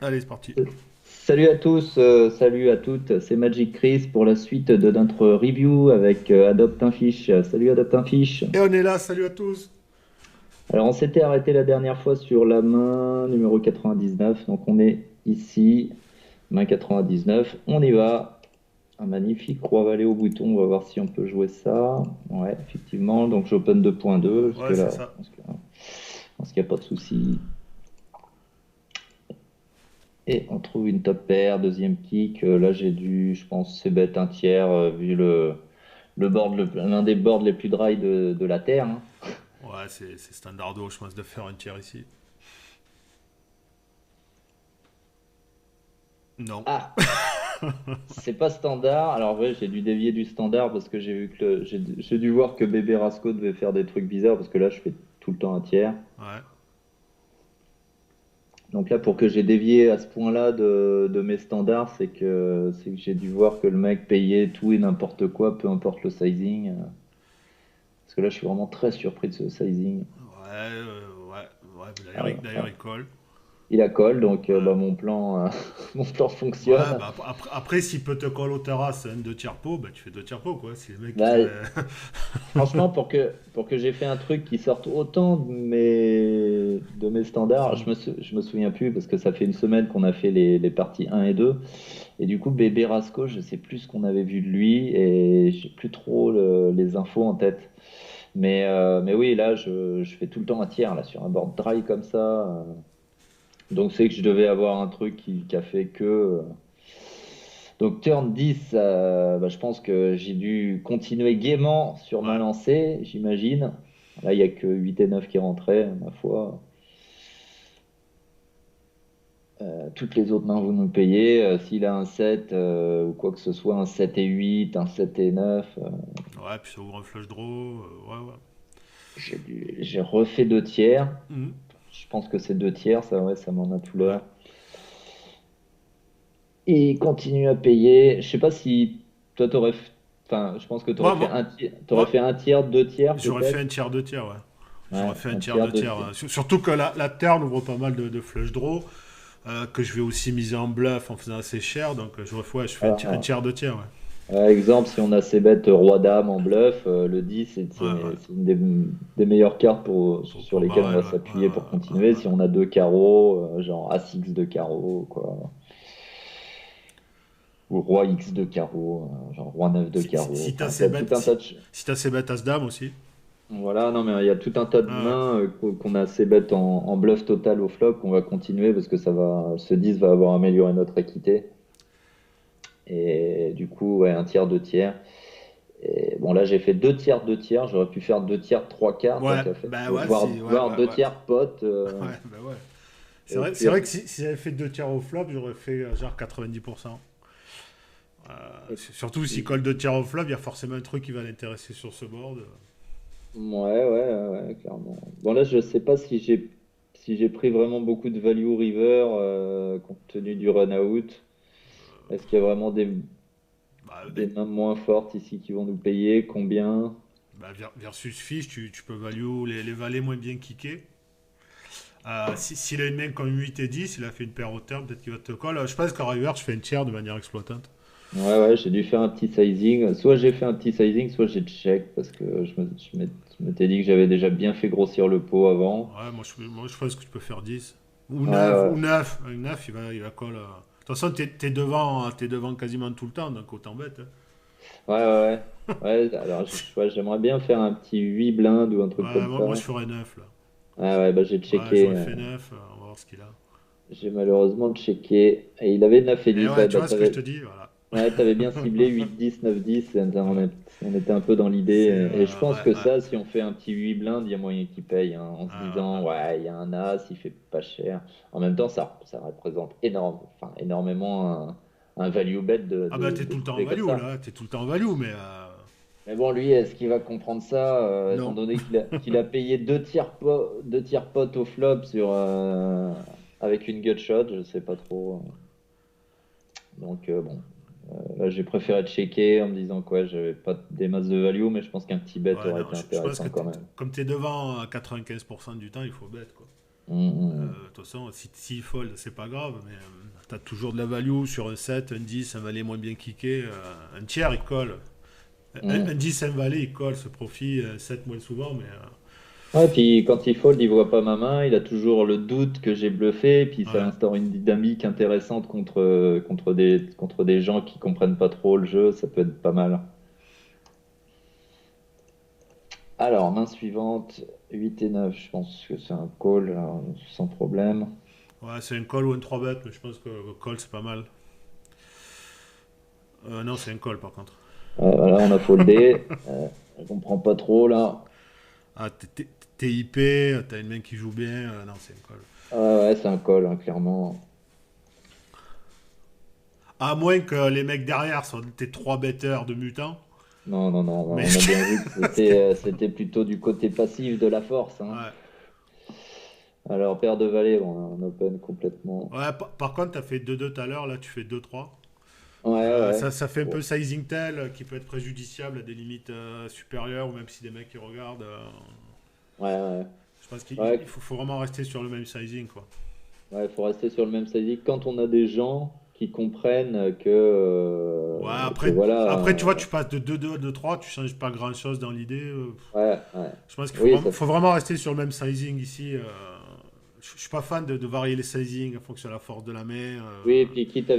Allez, c'est parti. Salut à tous, salut à toutes, c'est Magic Chris pour la suite de notre review avec Adopt un Fish. Salut Adopt un Fish. Et on est là, salut à tous. Alors on s'était arrêté la dernière fois sur la main numéro 99, donc on est ici, main 99, on y va. Un magnifique roi-valet au bouton, on va voir si on peut jouer ça. Ouais, effectivement, donc j'open 2.2, Ouais, c'est jusque-là, ça. je pense qu'il n'y a pas de souci. Et on trouve une top pair, deuxième kick. Là, j'ai dû, je pense, c'est bête un tiers, vu le board, l'un des boards les plus dry de la Terre, hein. Ouais, c'est standardo, je pense, de faire un tiers ici. Non. Ah, c'est pas standard. Alors, ouais, j'ai dû dévier du standard parce que j'ai vu que j'ai dû voir que bébé Rasco devait faire des trucs bizarres parce que là, je fais tout le temps un tiers. Ouais. Donc là, pour que j'ai dévié à ce point-là de mes standards, c'est que j'ai dû voir que le mec payait tout et n'importe quoi, peu importe le sizing. Parce que là, je suis vraiment très surpris de ce sizing. Ouais. D'ailleurs, Alors, il colle. il a call, donc Ouais. bah, mon plan, mon plan Ouais, fonctionne. bah après, s'il peut te coller au terrasse un deux tiers pot, bah tu fais deux tiers pot, quoi. Si le mec, il Bah, t'avait. franchement, pour que j'ai fait un truc qui sorte autant de mes standards, Hmm. je me souviens plus parce que ça fait une semaine qu'on a fait les parties 1 et 2. Et du coup, bébé Rasco, je sais plus ce qu'on avait vu de lui et j'ai plus trop les infos en tête. Mais oui, là, je fais tout le temps un tiers là, sur un board dry comme ça. Donc c'est que je devais avoir un truc qui a fait que. Donc turn 10, bah, je pense que j'ai dû continuer gaiement sur ma Ouais. lancée, j'imagine. Là, il n'y a que 8 et 9 qui rentraient, ma foi. Toutes les autres mains, vous nous payez. S'il a un 7 ou quoi que ce soit, un 7 et 8, un 7 et 9, Ouais, puis ça ouvre un flush draw. Ouais. j'ai refait deux tiers. Hmm. Je pense que c'est deux tiers, ça, ouais, ça m'en a tout Ouais. l'air. Et il continue à payer. Je sais pas si toi, enfin, je pense que tu aurais Moi, fait moi, un tiers, moi, un tiers, deux tiers j'aurais fait un peut-être. tiers deux tiers, ouais. J'aurais Ouais, fait un un tiers tiers, deux deux tiers. tiers. Surtout que la terre ouvre pas mal de flush draw. Que je vais aussi miser en bluff en faisant assez cher. Donc ouais, je fais un Voilà. tiers, deux tiers. Ouais. Exemple, si on a ces bêtes roi-dame en bluff, le 10, Ouais. c'est une des meilleures cartes sur Pour lesquelles on barrel, va ouais. s'appuyer pour continuer. Si on a deux carreaux, genre As-X de carreau, quoi. Ou roi X de carreau, genre roi 9 de carreau. Si t'as Enfin, il y ces a tout bêtes, un tas de. si t'as ces bêtes As-Dame aussi. Voilà, non, mais il y a tout un tas de Ah ouais. mains qu'on a assez bêtes en bluff total au flop qu'on va continuer parce que ce 10 va avoir amélioré notre équité. Et du coup, ouais, un tiers, deux tiers. Et bon, là, j'ai fait deux tiers, deux tiers. J'aurais pu faire deux tiers, trois quarts, tant Ouais, qu'à faire. bah ouais, Voire, si, ouais, voire ouais, deux ouais. tiers potes. Ouais, bah ouais. Et puis, C'est vrai que si j'avais fait deux tiers au flop, j'aurais fait genre 90%. et Surtout s'il puis- colle deux tiers au flop, il y a forcément un truc qui va l'intéresser sur ce board. ouais, clairement. Bon, là, je sais pas si j'ai pris vraiment beaucoup de value river compte tenu du run out. Est-ce qu'il y a vraiment Bah, des mains moins fortes ici qui vont nous payer? Combien? versus fiche, tu peux value les valets moins bien kickés. S'il a une main comme 8 et 10, il a fait une paire au turn, peut-être qu'il va te call. Je pense qu'en river, je fais un tiers de manière exploitante. Ouais, j'ai dû faire un petit sizing. Soit j'ai fait un petit sizing, soit j'ai check parce que je m'étais dit que j'avais déjà bien fait grossir le pot avant. Ouais, moi, je pense que tu peux faire 10. Ou Ouais, 9 ouais, ou 9. Une 9, il va call. De toute façon, t'es devant quasiment tout le temps, donc autant bête. Hein. ouais. Ouais, alors ouais, j'aimerais bien faire un petit 8 blindes ou un truc Ouais, comme moi, je ça. ferais 9 là. Ouais, bah j'ai Ouais, checké. j'aurais fait 9, on va voir ce qu'il a. J'ai malheureusement checké. Et il avait 9 et Et 10. ouais, Ouais, tu bah vois ce que je te dis, voilà. t'avais bien ciblé 8, 10, 9, 10. Ouais. On était un peu dans C'est. l'idée. Et je pense que Ouais. ça, si on fait un petit 8 blindes, il y a moyen qu'il paye, hein, en se disant, Ouais. ouais, il y a un as, il fait pas cher. En même temps, ça représente énormément un value bet Ah bah, t'es de tout le temps en jouer comme value ça. là. T'es tout le temps en value, mais. Mais bon, lui, est-ce qu'il va comprendre ça, étant Non. donné qu'il a payé deux tiers pot au flop avec une gutshot, je sais pas trop. Donc bon, là j'ai préféré checker en me disant quoi, j'avais pas des masses de value, mais je pense qu'un petit bet Ouais, aurait non, été je pense que intéressant quand même. comme t'es devant à 95% du temps, il faut bet quoi. Mm. De toute façon, s'il fold, c'est pas grave, mais tu as toujours de la value sur un 7, un 10, un valet moins bien kické. Un tiers, il colle. Un Mm. 10, un valet, il colle ce profit. 7 moins souvent, mais. Ouais, puis quand il fold, il voit pas ma main, il a toujours le doute que j'ai bluffé, puis ça Ouais. instaure une dynamique intéressante contre des gens qui comprennent pas trop le jeu, ça peut être pas mal. Alors, main suivante, 8 et 9, je pense que c'est un call, sans problème. Ouais, c'est un call ou un 3 bet, mais je pense que le call, c'est pas mal. Non, c'est un call par contre. Voilà, on a foldé, je comprends pas trop là. Ah, t'es IP, t'as une main qui joue bien. Non, c'est un call. Ah ouais, c'est un call, hein, clairement. À moins que les mecs derrière soient tes 3 betteurs de mutants. Non, non, non, Mais. on a bien vu que c'était plutôt du côté passif de la force, hein. Ouais. Alors, paire de valets, bon, on open complètement. Ouais, par contre, t'as fait 2-2 tout à l'heure, là tu fais 2-3. Ouais, ouais. Ça fait un peu Bon, sizing tel qui peut être préjudiciable à des limites supérieures ou même si des mecs qui regardent. ouais, ouais. Je pense Ouais, qu'il faut vraiment rester sur le même sizing quoi. ouais, faut rester sur le même sizing. Quand on a des gens qui comprennent Ouais, que après tu vois, voilà, tu passes de 2-2 à 2-3, tu changes pas grand chose dans l'idée. ouais, ouais. Je pense qu'il Oui, ça, faut vraiment rester sur le même sizing ici. Je suis pas fan de varier les sizing en fonction de la force de la main. oui, et puis quitte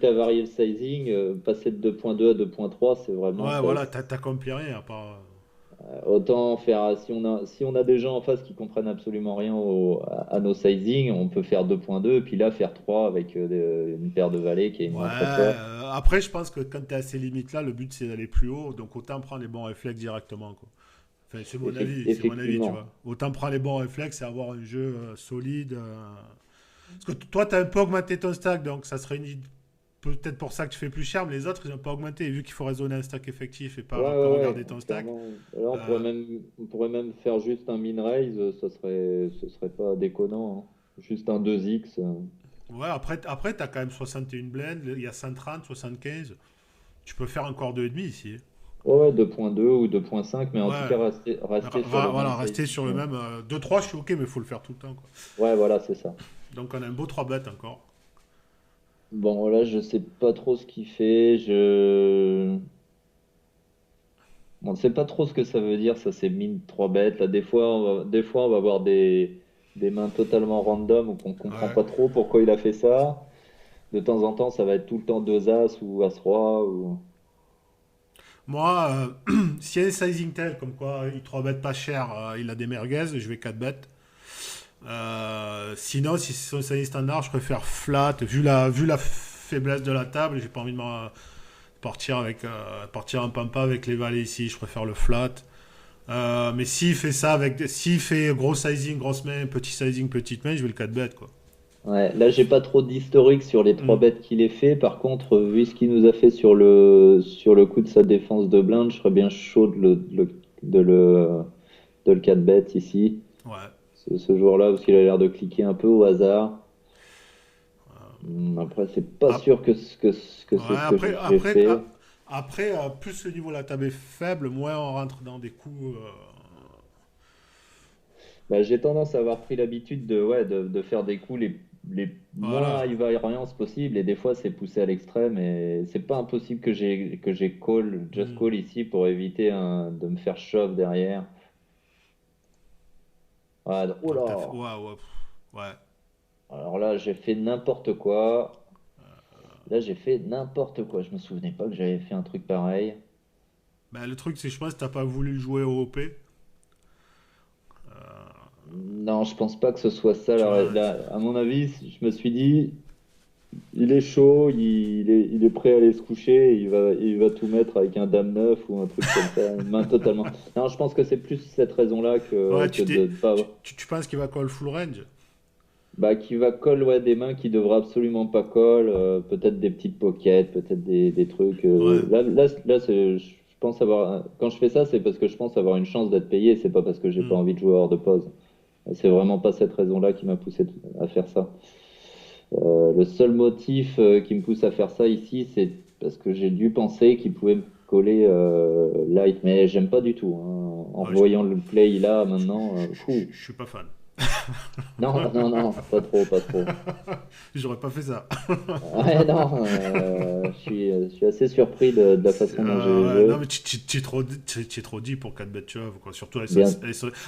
à varier le sizing, passer de 2.2 à 2.3, c'est vraiment Ouais, ça. voilà, t'accomplis rien à part. Autant faire, si on a des gens en face qui comprennent absolument rien à nos sizing, on peut faire 2.2 et puis là faire 3 avec une paire de valets qui est Ouais, moins très fort. après, je pense que quand tu es à ces limites-là, le but c'est d'aller plus haut, donc autant prendre les bons réflexes directement, quoi. Enfin, c'est mon avis, tu vois. Effectivement. Autant prendre les bons réflexes et avoir un jeu solide. Parce que toi, tu as un peu augmenté ton stack, donc ça serait peut-être pour ça que tu fais plus cher, mais les autres, ils n'ont pas augmenté. Et vu qu'il faut raisonner un stack effectif et Ouais, pas ouais, regarder ouais, ton stack. clairement. Là, euh, on pourrait même faire juste un min raise, ce serait pas déconnant, hein. Juste un 2x. ouais, après tu as quand même 61 blends, il y a 130, 75. Tu peux faire encore 2,5 ici. Ouais, ouais, 2.2 ou 2.5, mais en tout Ouais, cas, rester sur le même voilà, rester sizing. sur le même. 2-3, je suis ok, mais il faut le faire tout le temps, quoi. Ouais, voilà, c'est ça. Donc on a un beau 3 bêtes encore. Bon, là, je sais pas trop ce qu'il fait. On ne sait pas trop ce que ça veut dire, ça c'est mine 3 bêtes. Là, des fois, on va avoir des mains totalement random ou qu'on comprend Ouais. pas trop pourquoi il a fait ça. De temps en temps, ça va être tout le temps 2 As ou As-Roi. Ou... Moi, s'il y a un sizing tel, comme quoi il 3 bêtes pas cher, il a des merguez, je vais 4 bêtes. Sinon, si c'est son sizing standard, je préfère flat. Vu la faiblesse de la table, j'ai pas envie de partir en pampa avec les valets ici, je préfère le flat. Mais s'il fait gros sizing, grosse main, petit sizing, petite main, je vais le 4 bêtes quoi. Ouais, là, j'ai pas trop d'historique sur les 3 Hmm. bêtes qu'il ait fait. Par contre, vu ce qu'il nous a fait sur le coup de sa défense de blinde, je serais bien chaud de le, de le 4 bêtes ici. Ouais. Ce joueur-là, parce qu'il a l'air de cliquer un peu au hasard. Après, c'est pas Ah, sûr que ouais, c'est ce que j'ai fait. après plus le niveau de la table est faible, moins on rentre dans des coups. Bah, j'ai tendance à avoir pris l'habitude de faire des coups les moins Voilà. high variance possible. Et des fois, c'est poussé à l'extrême. Et c'est pas impossible que j'ai call, just Hmm. call ici pour éviter de me faire shove derrière. Ah, oh Donc là! ouais, ouais, ouais. Alors là, j'ai fait n'importe quoi. Là, j'ai fait n'importe quoi. Je me souvenais pas que j'avais fait un truc pareil. Ben, le truc, c'est que je pense que t'as pas voulu le jouer au OP. Non, je pense pas que ce soit ça. Tu Là, vois, là, à mon avis, je me suis dit, il est chaud, il est prêt à aller se coucher, il va tout mettre avec un dame 9 ou un truc comme ça, une main totalement. Non, je pense que c'est plus cette raison-là ouais, que de pas. tu penses qu'il va call full range? Bah, qui va call, ouais, des mains qui devraient absolument pas call, peut-être des petites pockets, peut-être des trucs. Ouais. Là, je pense avoir. Quand je fais ça, c'est parce que je pense avoir une chance d'être payé, c'est pas parce que j'ai pas Hmm. envie de jouer hors de pause. C'est vraiment pas cette raison-là qui m'a poussé à faire ça. Le seul motif qui me pousse à faire ça ici, c'est parce que j'ai dû penser qu'il pouvait me coller light, mais j'aime pas du tout, hein. En Ouais, voyant le play là maintenant, fou. je suis pas fan. Non, non, non, pas trop, pas trop. J'aurais pas fait ça. Ouais, non, je suis assez surpris de la façon dont j'ai Ouais, non, joué. mais tu es trop, tu es trop dit pour 4 bet shove, quoi. Surtout Bien,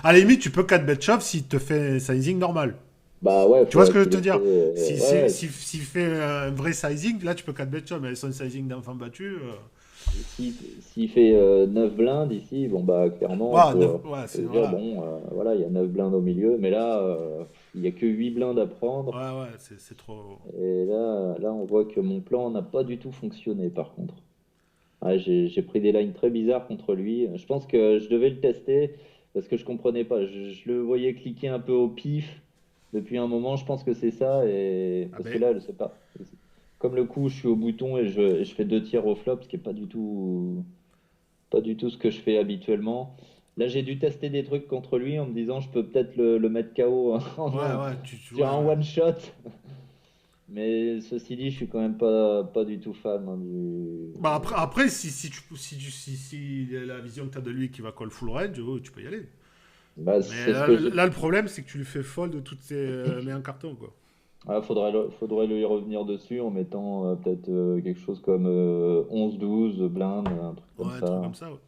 à la limite, tu peux 4 bet shove s'il te fait un sizing normal. bah ouais, Tu vois ce faudrait que je veux qu'il te ait fait. dire? Ouais, ouais. S'il fait un vrai sizing, là, tu peux 4 bet shove, mais son sizing d'enfant battu. S'il fait 9 blindes ici, bon bah clairement Ouais, on peut c'est. se dire Voilà. bon voilà, il y a 9 blindes au milieu, mais là il y a que 8 blindes à prendre. Ouais, ouais, c'est trop. Et là on voit que mon plan n'a pas du tout fonctionné par contre. Ouais, j'ai pris des lines très bizarres contre lui. Je pense que je devais le tester parce que je comprenais pas. Je le voyais cliquer un peu au pif depuis un moment. Je pense que c'est ça. Et Ah parce que ben, là, je sais pas. Comme le coup, je suis au bouton et je fais deux tirs au flop, ce qui est pas du tout ce que je fais habituellement. Là, j'ai dû tester des trucs contre lui en me disant je peux peut-être le mettre KO ouais, ouais, sur ouais, un ouais. one shot. Mais ceci dit, je suis quand même pas du tout fan hein, du. Bah après si la vision que tu as de lui qui va call full range, oh, tu peux y aller. Bah, Mais c'est ce que j'ai. là, le problème, c'est que tu lui fais fold de toutes ses mains en carton, quoi. Ah, faudrait lui revenir dessus en mettant peut-être quelque chose comme 11-12 blind, un truc comme Ouais, un truc comme ça. ça, ouais.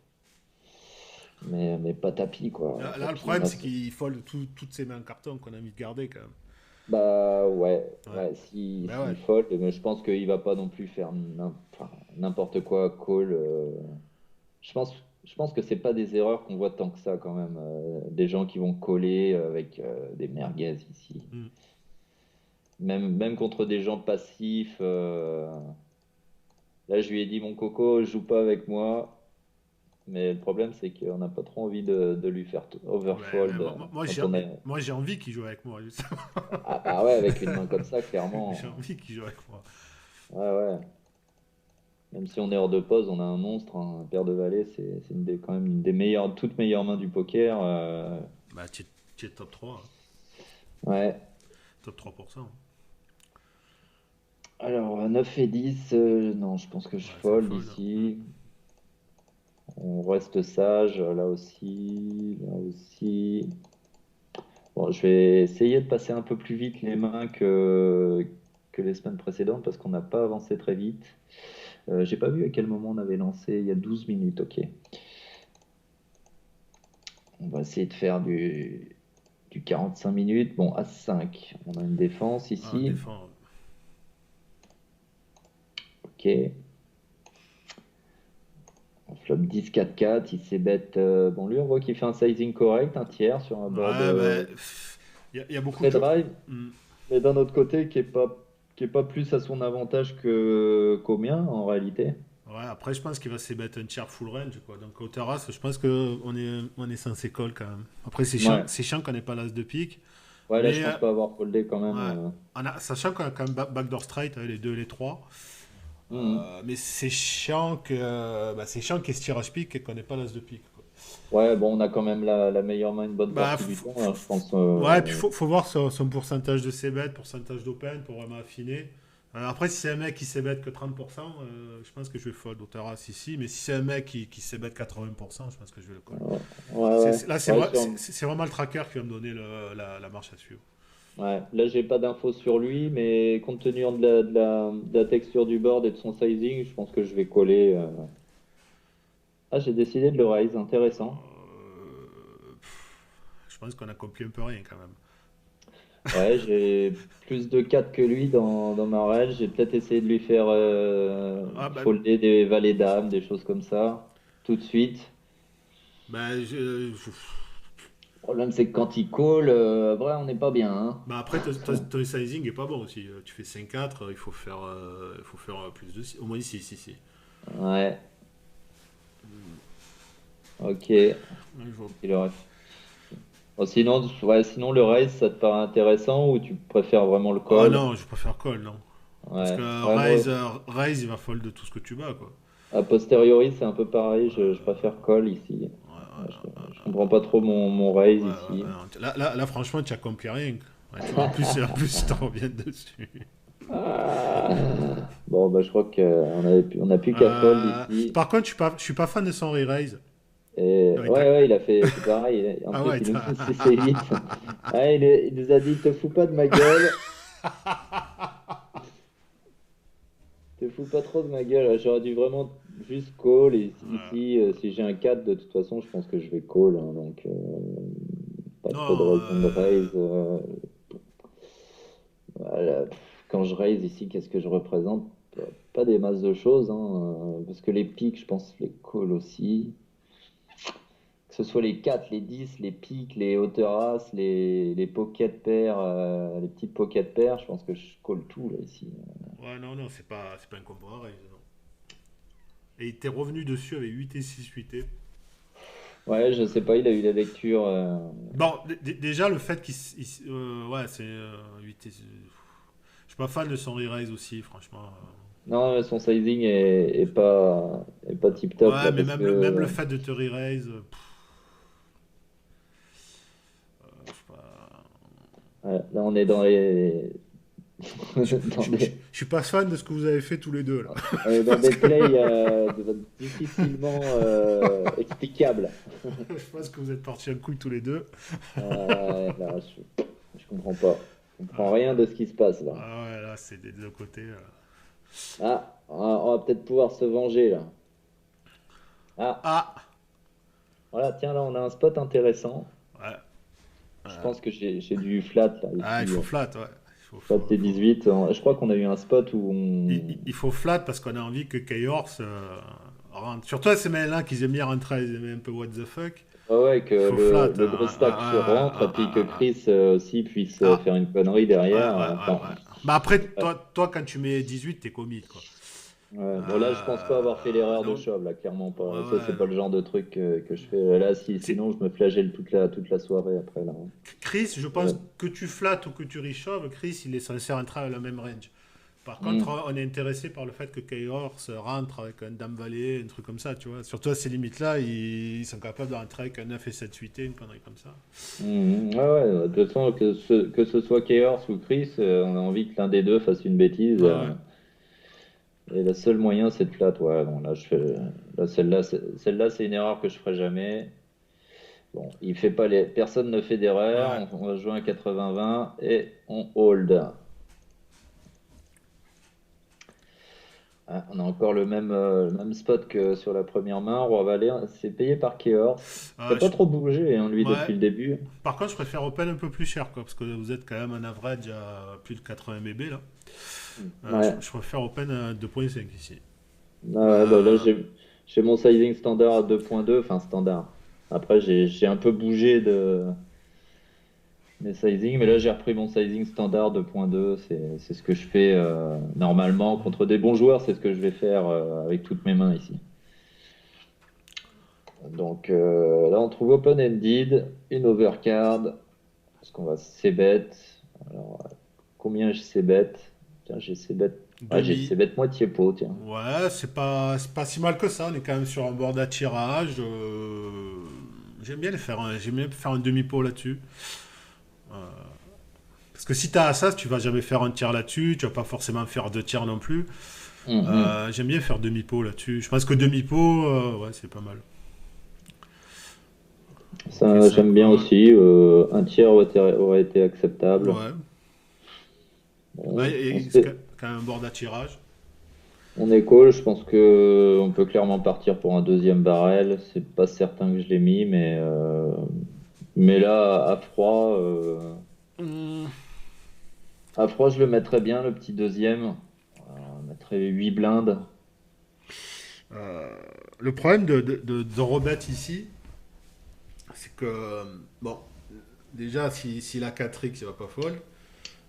Mais pas tapis, quoi. Là, le Tapis, problème, moi, c'est qu'il fold toutes ses mains en carton qu'on a envie de garder, quand même. bah ouais, Ouais. ouais, Ben s'il ouais. fold, mais je pense qu'il va pas non plus faire enfin, n'importe quoi call. Je pense que c'est pas des erreurs qu'on voit tant que ça quand même. Des gens qui vont coller avec des merguez ici. Hmm. Même contre des gens passifs. Là, je lui ai dit, mon coco, joue pas avec moi. Mais le problème, c'est qu'on n'a pas trop envie de lui faire overfold quand on est. Moi, j'ai envie qu'il joue avec moi, justement. Ah, bah ouais, avec une main comme ça, J'ai clairement. envie qu'il joue avec moi. Ouais, ouais. Même si on est hors de pause, on a un monstre, hein, un paire de valets, c'est quand même une des meilleures, toutes meilleures mains du poker. Bah, tu es top 3, hein. Ouais. Top 3%. Alors, 9 et 10, non, je pense que je Ouais, c'est fold fold, hein. Hmm. ici. On reste sage, là aussi, là aussi. Bon, je vais essayer de passer un peu plus vite les mains que les semaines précédentes parce qu'on n'a pas avancé très vite. J'ai pas vu à quel moment on avait lancé, il y a 12 minutes, ok. On va essayer de faire du 45 minutes. Bon, As 5, on a une défense Ah, ici. défend. Ok. On flop 10-4-4, il s'est bête. Bon, lui, on voit qu'il fait un sizing correct, un tiers sur un board Ouais, bah. Il y a beaucoup de très jeux. drive. Hmm. Mais d'un autre côté, qui est pas plus à son avantage qu'au mien, en réalité. Ouais, après, je pense qu'il va s'ébête un tiers full range, quoi. Donc, au terrasse, je pense on est censé call quand même. Après, Ouais. c'est chiant qu'on n'ait pas l'as de pique. Ouais, là, je Mais, pense pas avoir foldé quand même. ouais. Sachant qu'on a quand même backdoor straight avec les 2 et les 3. Mhm. Mais c'est chiant qu'il y ait ce tirage pique et qu'on n'ait pas l'as de pique, quoi. Ouais, bon, on a quand même la meilleure main une bonne Bah, partie du temps, hein, je pense. ouais, puis faut voir son pourcentage de c-bet, pourcentage d'open pour vraiment affiner. Après, si c'est un mec qui c-bet que 30%, je pense que je vais fold au terrasse ici. Mais si c'est un mec qui c-bet 80%, je pense que je vais le call. Ouais, ouais. Là, Ouais, sur- c'est vraiment le tracker qui va me donner la marche à suivre. ouais. Là, j'ai pas d'infos sur lui, mais compte tenu de la texture du board et de son sizing, je pense que je vais coller. Ah, j'ai décidé de le raise, intéressant. Je pense qu'on accomplit un peu rien quand même. Ouais, j'ai plus de 4 que lui dans ma range. J'ai peut-être essayé de lui faire Ah, bah, folder des valets dames, des choses comme ça, tout de suite. bah, Le problème, c'est que quand il call, vrai, on n'est pas bien, hein. bah après, ton sizing est pas bon aussi. Tu fais 5-4, il faut faire plus de au moins ici, ici. Ouais, ok. Ouais, Il aurait. Bon, sinon, ouais, sinon, le raise, ça te paraît intéressant ou tu préfères vraiment le Ah call? non, je préfère call, non. Parce que Ouais, ouais, moi, Raise, il va fold de tout ce que tu bats, quoi. a posteriori, c'est un peu pareil. Je préfère call ici. Ouais, je comprends pas trop mon raise ici. Là, franchement, tu accomplis rien. Ouais, tu vois, en plus, tu reviens dessus. Ah. Bon, bah, je crois qu'on on a plus qu'à fold ici. Par contre, je suis pas fan de son re-raise. Et Non, ouais, il a fait, c'est pareil. En Ah plus, ouais, il nous pousse ses 8. Ouais, il nous a dit, te fous pas de ma gueule. Te fous pas trop de ma gueule. J'aurais dû vraiment juste call. Et ici, si j'ai un 4 de toute façon, je pense que je vais call, hein, donc, pas trop de Non, raison de raise. Voilà. Quand je raise ici, qu'est-ce que je représente? Pas des masses de choses, hein, parce que les pics, je pense, les call aussi. Que ce soit les 4 les 10 les piques, les hauteurs as, les pocket pairs, les petites pocket pairs, je pense que je colle tout là ici. ouais, non, non, c'est pas un combo à raise, non. Et il t'est revenu dessus avec 8 et 6 8 et... Ouais, je sais pas, il a eu la lecture. Bon, déjà, le fait ouais, c'est 8 et... Je suis pas fan de son re-raise aussi, franchement. Non, son sizing est pas tip top Ouais, là mais parce même le que fait de te re-raise, je sais pas. ouais, là on est dans les dans Je suis pas fan de ce que vous avez fait tous les deux là. on est dans Parce des que plays difficilement explicables. je pense que vous êtes partis un couille tous les deux. Là, je comprends pas. Je comprends Ah, rien de ce qui se passe là. ah ouais, là, c'est des deux côtés. Ah, on va peut-être pouvoir se venger là. Ah, Ah, voilà, tiens, là, on a un spot intéressant. ouais. Je pense que j'ai du flat, là, Ah, il ici. faut flat, ouais. Flat T18. Je crois qu'on a eu un spot où Il faut flat parce qu'on a envie que Chaos rentre. Surtout à ces mecs-là qui aiment bien rentrer, ils aiment un peu what the fuck. Ouais, ouais, que Il faut flat. le gros stack se rentre et puis que Chris aussi puisse Ah, faire une connerie ouais, derrière. ouais, ouais, Enfin, ouais. Bah après, ouais. toi, quand tu mets 18, t'es commit, quoi. Ouais. Bon, là, je pense pas avoir fait l'erreur de Donc, shove, là, clairement ouais, pas. Ça, c'est ouais, pas non. le genre de truc que je fais. Là, C'est- sinon, je me flagelle toute la soirée après, là. Chris, je Ouais. pense que tu flattes ou que tu reshoves, Chris, il est censé rentrer à la même range. Par contre, Hmm. on est intéressé par le fait que Chaos rentre avec un Dame Valet, un truc comme ça, tu vois. Surtout à ces limites-là, ils sont capables de rentrer avec un 9 et 7 suité, une connerie comme ça. Hmm. Ouais, ouais, de toute façon, que ce soit Chaos ou Chris, on a envie que l'un des deux fasse une bêtise. Ouais, ouais. Et le seul moyen, c'est de flat. Ouais, bon, là, celle-là, celle-là, c'est une erreur que je ferai jamais. Bon, il fait pas personne ne fait d'erreur. Ouais. On va jouer un 80-20 et on hold. Ah, on a encore le même spot que sur la première main. Roi Valet, c'est payé par Keors. Il n'a Ouais, pas trop bougé, hein, lui, ouais. depuis le début. Par contre, je préfère Open un peu plus cher, quoi, parce que vous êtes quand même un average à plus de 80 bb, là. Ouais. Je préfère Open à 2.5 ici. Ah ouais, bah là, Euh, j'ai mon sizing standard à 2.2, enfin standard. Après, j'ai un peu bougé de mes sizing, mais là, j'ai repris mon sizing standard 2.2. C'est ce que je fais normalement contre des bons joueurs. C'est ce que je vais faire avec toutes mes mains ici. Donc là, on trouve open-ended, une overcard. Est-ce qu'on va c-bet? Alors, combien j'ai c-bet? Tiens, j'ai c-bet. Ouais, j'ai demi. c-bet moitié pot, tiens. Ouais, c'est pas si mal que ça. On est quand même sur un board à tirage. J'aime bien faire un demi-pot là-dessus. Parce que si t'as ça, tu vas jamais faire un tir là-dessus. Tu vas pas forcément faire deux tirs non plus. Mhm. J'aime bien faire demi-pot là-dessus. Je pense que demi-pot, ouais, c'est pas mal. Ok, Ça, j'aime bien ouais. aussi. Un tiers aurait été acceptable. Ouais. Ouais, On, on et c'est sait- quand même un board à tirage. on est call. Je pense que on peut clairement partir pour un deuxième barrel. C'est pas certain que je l'ai mis, mais là, Hum, à froid, je le mettrais bien, le petit deuxième. On mettrait 8 blindes. euh, le problème de Robert ici, c'est que, bon, déjà, si la 4X, il va pas fold.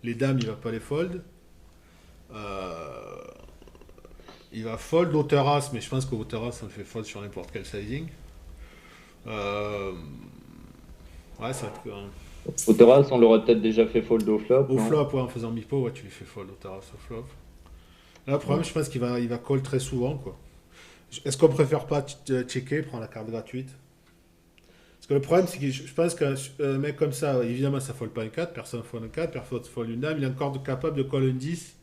Les dames, il va pas les fold. Euh, il va fold hauteur as, mais je pense que hauteur as, ça le fait fold sur n'importe quel sizing. Euh, ouais, ça va être, Au terrasse, on l'aurait peut-être déjà fait fold au flop, au non? flop, ouais, en faisant mi-pot, ouais, tu les fais fold hauteur as au flop. Là, le problème, Ouais. je pense il va call très souvent, quoi. Est-ce qu'on préfère pas checker, prendre la carte gratuite? Parce que le problème, c'est que je pense qu'un mec comme ça, évidemment, ça fold pas un 4, personne fold un 4, personne fold une dame, il est encore capable de call un 10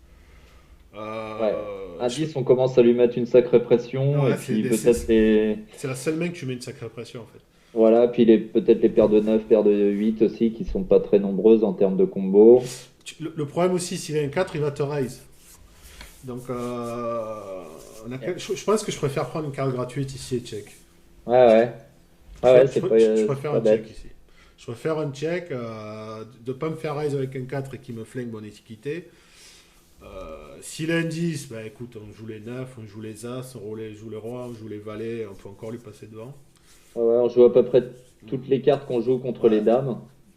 Ouais. Un Je- 10, on commence à lui mettre une sacrée pression, et Ouais, puis peut-être les. c'est la seule main que tu mets une sacrée pression en fait. Voilà, puis peut-être les paires de 9 paires de 8 aussi, qui sont pas très nombreuses en termes de combo. Le problème aussi, s'il a un 4 il va te raise. Donc, je pense que je préfère prendre une carte gratuite ici et check. Ouais, ouais. Je, Ouais, ouais, je c'est préfère pas un check bête. ici. Je préfère un check, de ne pas me faire raise avec un 4 et qui me flingue mon étiqueté. S'il a un 10, bah écoute, on joue les 9, on joue les As, joue les Rois, on joue les Valets, on peut encore lui passer devant. Ouais, ouais, on joue à peu près toutes Hmm. les cartes qu'on joue contre les Ouais, dames.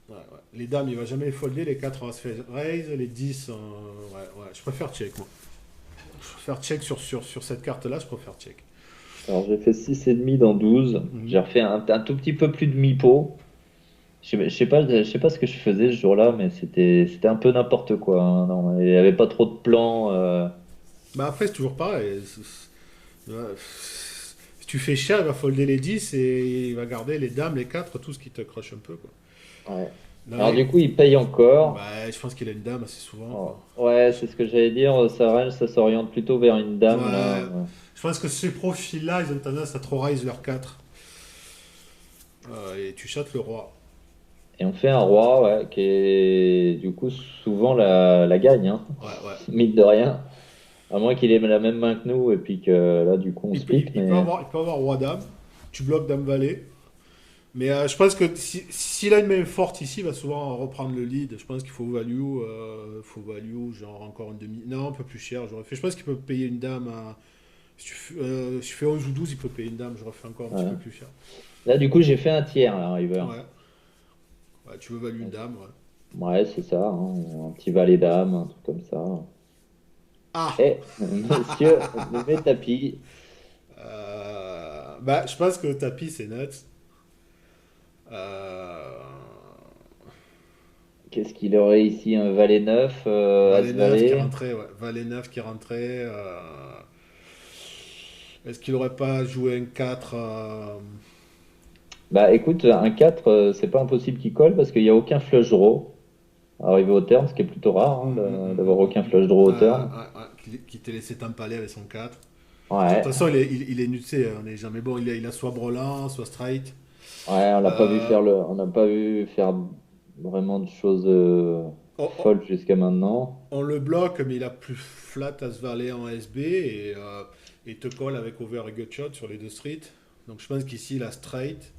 ouais, ouais. Les dames, il va jamais les folder, les 4 on va se faire raise, les 10, ouais, ouais, je préfère check moi. Je préfère check sur cette carte-là, je préfère check. Alors j'ai fait 6,5 dans 12. J'ai Mhm. refait un tout petit peu plus de mi-pot. Je sais pas ce que je faisais ce jour-là, mais c'était un peu n'importe quoi, hein. Non, il n'y avait pas trop de plans. Bah après, c'est toujours pareil. Ouais, si tu fais cher, il va folder les 10 et il va garder les dames, les 4 tout ce qui te croche un peu, quoi. Ouais. Là, Alors du coup, il paye encore. bah, je pense qu'il a une dame assez souvent, Oh, quoi. ouais, c'est ce que j'allais dire. Sa range, ça s'oriente plutôt vers une dame là. Ouais, je pense que ces profils-là, ils ont tendance à trop raise leur 4. Et tu chattes le roi. Et on fait un roi, ouais, qui est du coup souvent la gagne, hein. Ouais, ouais. Mine de rien. À moins qu'il ait la même main que nous et puis que là, du coup, on split. Mais Il peut avoir roi-dame. Tu bloques dame-valet. Mais je pense que s'il a une main forte ici, il va souvent reprendre le lead. Je pense qu'il faut value, genre encore une demi. Non, un peu plus cher. J'aurais fait. Je pense qu'il peut payer une dame à. Si tu fais 11 ou 12, il peut payer une dame. J'aurais fait encore un petit peu voilà. plus cher. Là, du coup, j'ai fait un tiers, là, River. Ouais. Ouais, tu veux value une dame, ouais. Ouais, c'est ça, hein. Un petit valet dame, un truc comme ça. Ah. Et monsieur me met tapis. Bah, je pense que le tapis, c'est nuts. Euh, Qu'est-ce qu'il aurait ici? Un valet 9, Valet as 9 qui valet. rentrait, ouais. Valet 9 qui rentrait. Est-ce qu'il aurait pas joué un 4 Bah écoute, un 4, c'est pas impossible qu'il colle parce qu'il n'y a aucun flush draw arrivé au turn, ce qui est plutôt rare, hein, d'avoir aucun flush draw au turn. qui t'ait laissé t'empaler avec son 4. De toute Ouais, façon, il est nutsé, on n'est jamais bon. Il a soit brelan, soit straight. ouais, on l'a pas vu Euh, faire on n'a pas vu faire vraiment de choses on, on- folles jusqu'à maintenant. on le bloque, mais il a plus flat à se valer en SB et te colle avec over et gutshot sur les deux streets. Donc je pense qu'ici, il a straight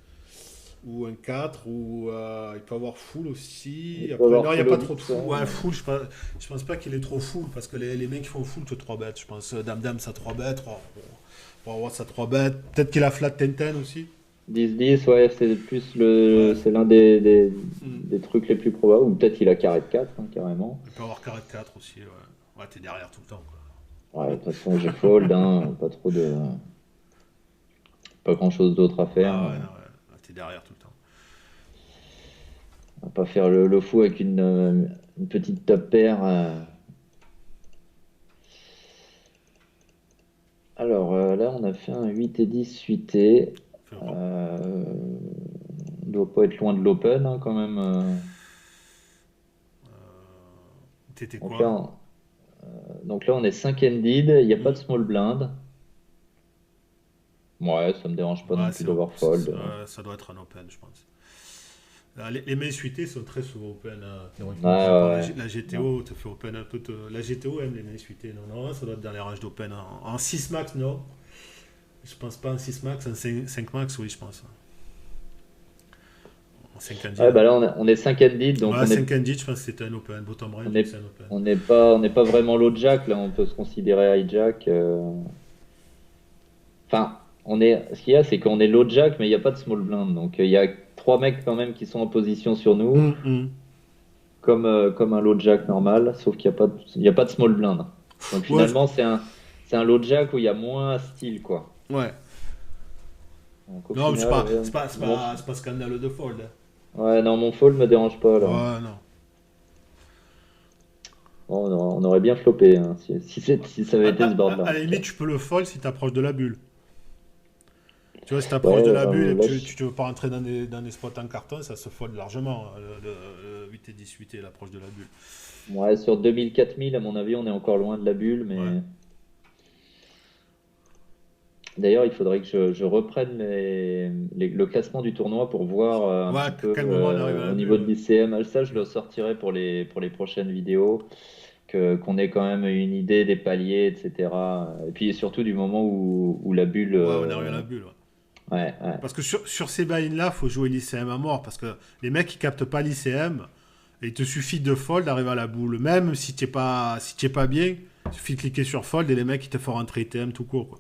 ou un 4 ou il peut avoir full aussi. Il peut Après, avoir non, il n'y a full pas au trop de 10, full. Ouais, ouais. full, je pense pas qu'il est trop full parce que les mecs qui font full te 3 bêtes. Je pense Dame-Dame, ça 3 bêtes. Pour avoir ça 3 bêtes. Peut-être qu'il a flat 10-10 aussi. 10-10, ouais, c'est plus Ouais. c'est l'un Hmm. des trucs les plus probables. Ou peut-être il a carré de 4, hein, carrément. Il peut avoir carré de 4 aussi. Ouais, ouais t'es derrière tout le temps, quoi. Ouais, de toute façon, j'ai fold, hein, pas grand-chose d'autre à faire. Ah ouais, non, ouais. Ouais, t'es derrière tout le temps. On va pas faire le fou avec une petite top pair. Alors là, on a fait un 8 et 10 suité. Fais voir. Euh, on doit pas être loin de l'open, hein, quand même. T'étais Donc quoi? donc là, on est 5 ended, il n'y a pas Hmm. de small blind. Ouais, ça me dérange pas non Ouais, plus d'avoir fold. ça doit être un open, je pense. Les mains suitées sont très souvent open, Ouais, théoriquement. ouais, Par ouais. la Non. GTO te fait open un peu. La GTO aime les mains suitées. Non, non, ça doit être dans les ranges d'open. En 6 max, non. Je pense pas en 6 max. En 5 max, oui, je pense. En 5 Ouais, candid, bah ouais. là, on est 5 handed, donc Ouais, 5 candid, je pense que c'était un open. Bottom range, on donc est, c'est un open. on n'est pas vraiment low jack, là, on peut se considérer hijack. Enfin, ce qu'il y a, c'est qu'on est low jack, mais il n'y a pas de small blind. Donc, il y a trois mecs quand même qui sont en position sur nous, comme un low jack normal, sauf qu'il n'y a pas il y a pas de small blind. Donc, Ouais, finalement, c'est un low jack où il y a moins style, quoi. ouais. Donc, au Non, mais final, c'est pas scandaleux de fold, hein. ouais, non, mon fold me dérange pas, là. Ouais, non. Bon, on aurait bien floppé, hein, si ça avait été ce À board-là, en la tout limite, cas. tu peux le fold si t'approches de la bulle. Tu vois, si t'approches de Ouais, la bulle et que là, tu veux pas rentrer dans des spots en carton, ça se fold largement. Le 8 et 18 et l'approche de la bulle. ouais, sur 2000-4000, à mon avis, on est encore loin de la bulle, Ouais. mais d'ailleurs, il faudrait que je reprenne le classement du tournoi pour voir un Ouais, petit peu quel moment on arrive à la au bulle, niveau de ouais. l'ICM. Ça, je le sortirai pour les prochaines vidéos, qu'on ait quand même une idée des paliers, etc. Et puis surtout du moment où la bulle. Ouais, on arrive à la bulle, ouais. Ouais, ouais. Parce que sur ces buy-in-là, faut jouer l'ICM à mort. Parce que les mecs, ils captent pas l'ICM. Et il te suffit de fold d'arriver à la boule. Même si t'es pas bien, il suffit de cliquer sur fold et les mecs, ils te font rentrer ITM tout court, quoi.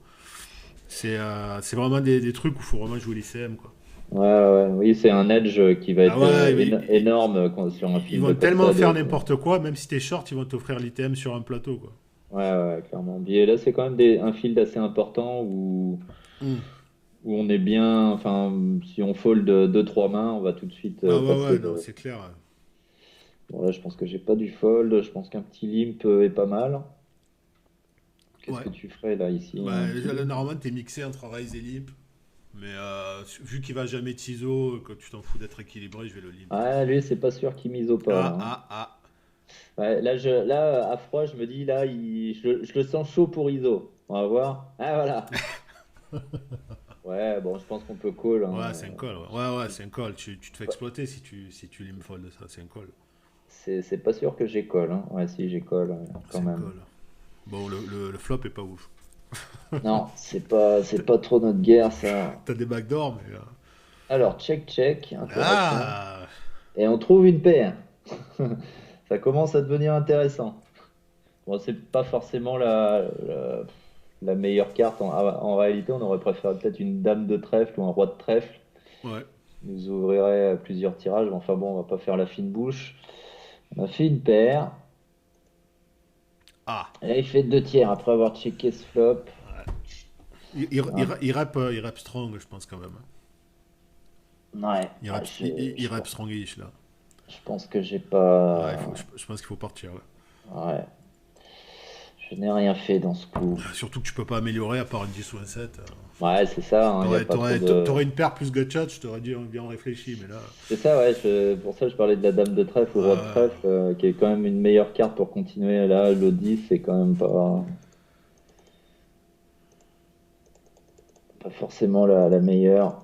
C'est vraiment des trucs où il faut vraiment jouer l'ICM, quoi. Ouais, ouais, oui, c'est un edge qui va Ah être ouais, énorme sur un ils field vont comme tellement ça. faire Donc, n'importe quoi, même si t'es short, ils vont t'offrir l'ITM sur un plateau, quoi. ouais, ouais, clairement. Et là, c'est quand même un field assez important Hmm. où on est bien. Enfin, si on fold deux trois mains, on va tout de suite Ah ouais, passer. ouais, non, c'est clair, ouais. Bon, là, je pense que j'ai pas du fold. Je pense qu'un petit limp est pas mal. Qu'est-ce Ouais. que tu ferais là, ici? Bah, Un petit là, limp? normalement, t'es mixé entre raise et limp. Mais vu qu'il va jamais TISO, que tu t'en fous d'être équilibré, je vais le limp. Ah, lui, c'est pas sûr qu'il mise au pas là, Ah, hein. ah, ah. Ouais, là, à froid, je me dis, là, je le sens chaud pour ISO. On va voir. Ah, voilà. Ouais, bon, je pense qu'on peut call, Ouais, hein. c'est un call. Ouais, ouais, ouais, c'est un call. Tu te fais exploiter si tu limp fold ça, c'est un call. C'est pas sûr que j'ai call, hein. Ouais, si, j'ai call, quand C'est un même. call. Bon, le flop est pas ouf. Non, c'est pas trop notre guerre, ça. T'as des backdoors, mais. Alors, check, check, intéressant. Ah. Et on trouve une paire. Ça commence à devenir intéressant. Bon, c'est pas forcément la meilleure carte. En réalité, on aurait préféré peut-être une dame de trèfle ou un roi de trèfle. Ouais. Nous ouvrirait plusieurs tirages. Enfin bon, on va pas faire la fine bouche. On a fait une paire. Ah. Et là, il fait deux tiers après avoir checké ce flop. Hein. Il rap strong, je pense, quand même. Ouais, Il rap strongish, là. je pense que j'ai Ouais, pas. je pense qu'il faut partir, ouais. Ouais, je n'ai rien fait dans ce coup. Surtout que tu peux pas améliorer à part une 10 ou un 7. Ouais, c'est ça, hein, il n'y a pas trop de. T'aurais une paire plus gutshot, je t'aurais dit bien réfléchi, mais là. C'est ça, ouais, pour ça je parlais de la dame de trèfle ou roi de euh, trèfle, qui est quand même une meilleure carte pour continuer. Là, le 10, c'est quand même pas forcément la meilleure.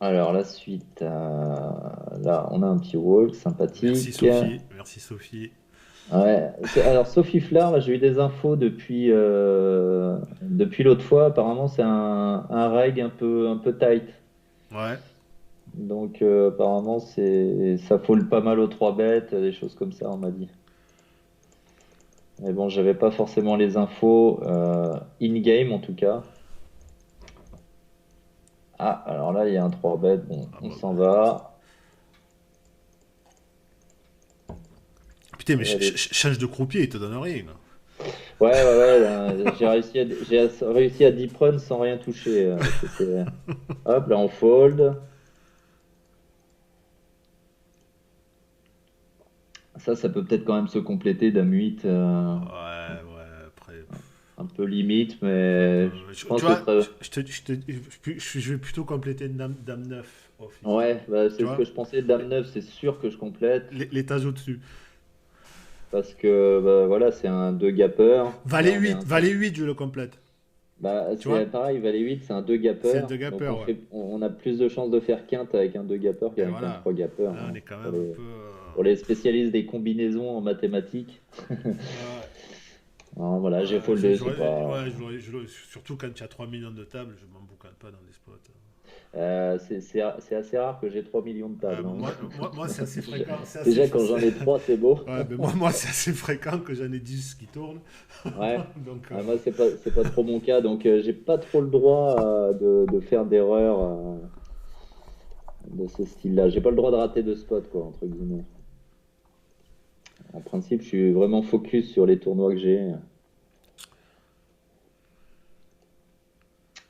Alors, la suite, là, on a un petit walk merci sympathique. Sophie. Merci Sophie. Ouais. Alors, Sophie Fleur, là, j'ai eu des infos depuis l'autre fois. Apparemment, c'est un reg un peu tight. Ouais. Donc, apparemment, ça fold pas mal aux 3 bêtes, des choses comme ça, on m'a dit. Mais bon, j'avais pas forcément les infos in-game en tout cas. Ah, alors là, il y a un 3 bet. Bon, Ah on bah, s'en va. putain, mais Et allez. change de croupier, il te donne rien, là. Ouais, ouais, ouais. Là, j'ai réussi à deep run sans rien toucher. Hop, là, on fold. Ça peut peut-être quand même se compléter dame 8, Ouais, ouais, après. un peu limite, mais je Tu pense que ce vois, serait. je vais plutôt compléter une dame 9 off ici. Ouais, bah, Tu c'est ce que vois, je pensais. Dame 9, c'est sûr que je complète. l'étage au-dessus. Parce que bah, voilà, c'est un 2 gapper. Là, on est un 5. Valet 8, je le complète. Bah, Tu c'est vois, pareil, valet 8, c'est un 2 c'est un gapper. deux Donc gapper, ouais. on a plus de chances de faire quinte avec un 2 gapper Et qu'avec un voilà. 3 gapper, Là, on hein, est quand même un peu. pour les spécialistes des combinaisons en mathématiques. Ouais, Alors, voilà, j'ai ouais, foldé, c'est pas. ouais, surtout quand il y a 3 millions de tables, je m'en boucane pas dans les spots. C'est assez rare que j'ai 3 millions de tables, hein. Moi c'est assez Déjà, fréquent. déjà, quand j'en ai 3, c'est beau. Ouais, mais moi c'est assez fréquent que j'en ai 10 qui tournent. Ouais. Donc, Ah, moi, c'est pas trop mon cas, donc j'ai pas trop le droit de faire d'erreurs de ce style-là. J'ai pas le droit de rater de spot, quoi, entre guillemets. En principe, je suis vraiment focus sur les tournois que j'ai.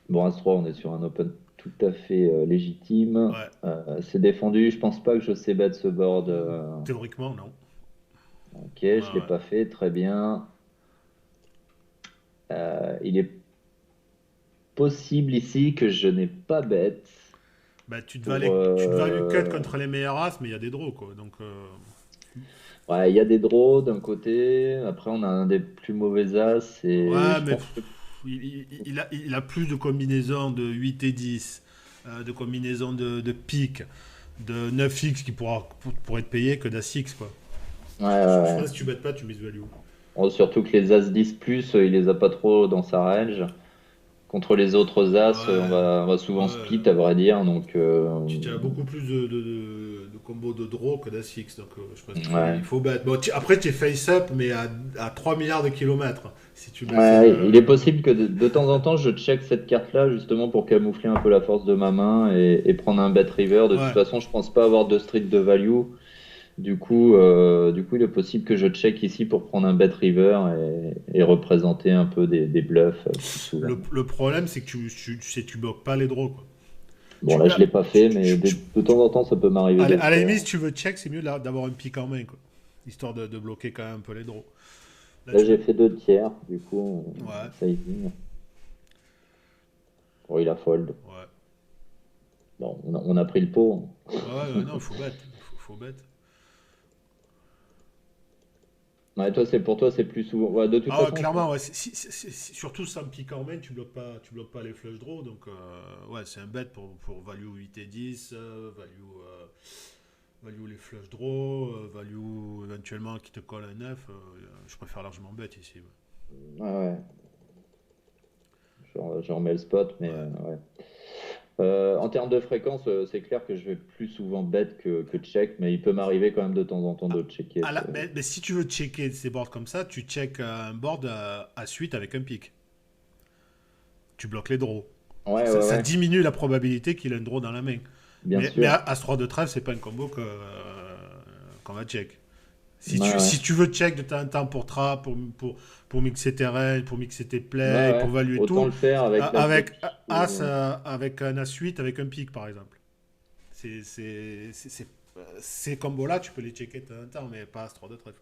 Bon, As-3, on est sur un open tout à fait légitime. ouais, C'est défendu. Je pense pas que je sais battre ce board. théoriquement, non. Ok, Ouais, je l'ai ouais. pas fait. Très bien. Il est possible ici que je n'ai pas bête Bah, pour. tu te value cut contre les meilleures races, mais il y a des draws, quoi. Donc, Ouais, il y a des draws d'un côté. Après, on a un des plus mauvais as. Et ouais, je mais pense que. il a plus de combinaisons de 8 et 10, de combinaisons de pique, de 9x qui pourrait te payer que d'As-X, quoi. Ouais, ouais, Je pense ouais. que si tu bêtes pas, tu mises value. Bon, surtout que les as 10 plus, il les a pas trop dans sa range. Contre les autres as, Ouais, on va souvent ouais. split, à vrai dire. Donc, Tu as beaucoup plus de combos de draw que d'As-X, donc je pense ouais. qu'il faut battre. Bon, après, tu es face-up, mais à 3 milliards de kilomètres, si tu mets. Ouais, il est possible que de temps en temps, je check cette carte-là justement pour camoufler un peu la force de ma main et prendre un bet river. De toute Ouais. façon, je pense pas avoir de street de value. Du coup, il est possible que je check ici pour prendre un bet river et représenter un peu des bluffs plus souvent. Le problème, c'est que tu bloques pas les draws, quoi. Bon, là, je l'ai pas fait, mais de temps Tu- en temps, ça peut m'arriver de le à la faire. limite, si tu veux check, c'est mieux d'avoir un pic en main, quoi. Histoire de bloquer quand même un peu les draws. Là, Là, tu j'ai peux. fait deux tiers, du coup, Ouais, sizing. Bon, il a fold. ouais. Bon, on a pris le pot. Ouais, non, faut battre. Faut battre. Ouais, toi, c'est pour toi, c'est plus souvent. Ouais, de toute Ah ouais, façon, je pense. clairement, ouais. Surtout sans pique en main, tu bloques pas les flush draws. Donc, ouais, c'est un bet pour value 8 et 10, value les flush draws, value éventuellement qui te colle un 9. Je préfère largement bet ici. Ouais, ouais. Je remets le spot, mais Ouais. Ouais. ouais. En termes de fréquence, c'est clair que je vais plus souvent bet que check, mais il peut m'arriver quand même de temps en temps de checker. Mais si tu veux checker ces boards comme ça, tu check un board à suite avec un pic. Tu bloques les draws. Ouais, ouais, Ça ouais, diminue la probabilité qu'il ait un draw dans la main. bien Mais sûr. As-3 de trèfle, c'est pas un combo qu'on va check. Ouais, ouais. Si tu veux check de temps en temps pour trap, pour mixer tes ranges, pour mixer tes Ouais, plays, pour ouais. valuer Autant tout, le faire avec avec l'As-X. As, avec un As-8, avec un pic par exemple. C'est, c'est, c'est, c'est- Ces combos-là, tu peux les checker de temps en temps, mais pas As-3 de trèfle.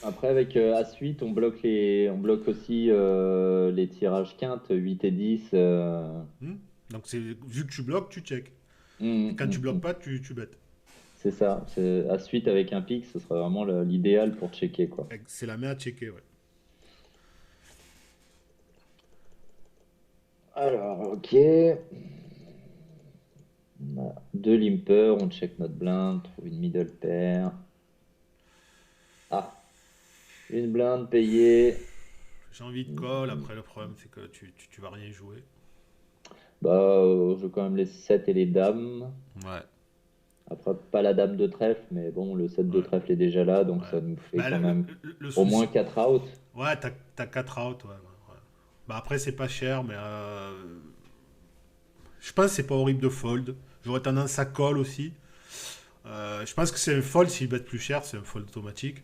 Après, avec As-8, on bloque aussi les tirages quintes, 8 et 10. Hmm. Donc vu que tu bloques, tu check. Et Hum, quand tu hum, bloques hum. pas, tu bêtes. C'est ça. As-8 avec un pic, ce serait vraiment l'idéal pour checker, quoi. C'est la main à checker, ouais. Alors, ok. On a deux limpers, on check notre blind, trouve une middle pair. Ah, une blinde payée. J'ai envie de call, après le problème c'est que tu vas rien jouer. Bah, je joue quand même les 7 et les dames. Ouais, Après, pas la dame de trèfle, mais bon, le 7 de ouais, trèfle est déjà là, donc ouais. ça nous fait Bah, quand même le au moins souci. 4 outs. Ouais, t'as 4 out, ouais, ouais. Bah après, c'est pas cher, mais je pense que c'est pas horrible de fold. J'aurais tendance à call aussi. Je pense que c'est un fold, s'il bet plus cher, c'est un fold automatique.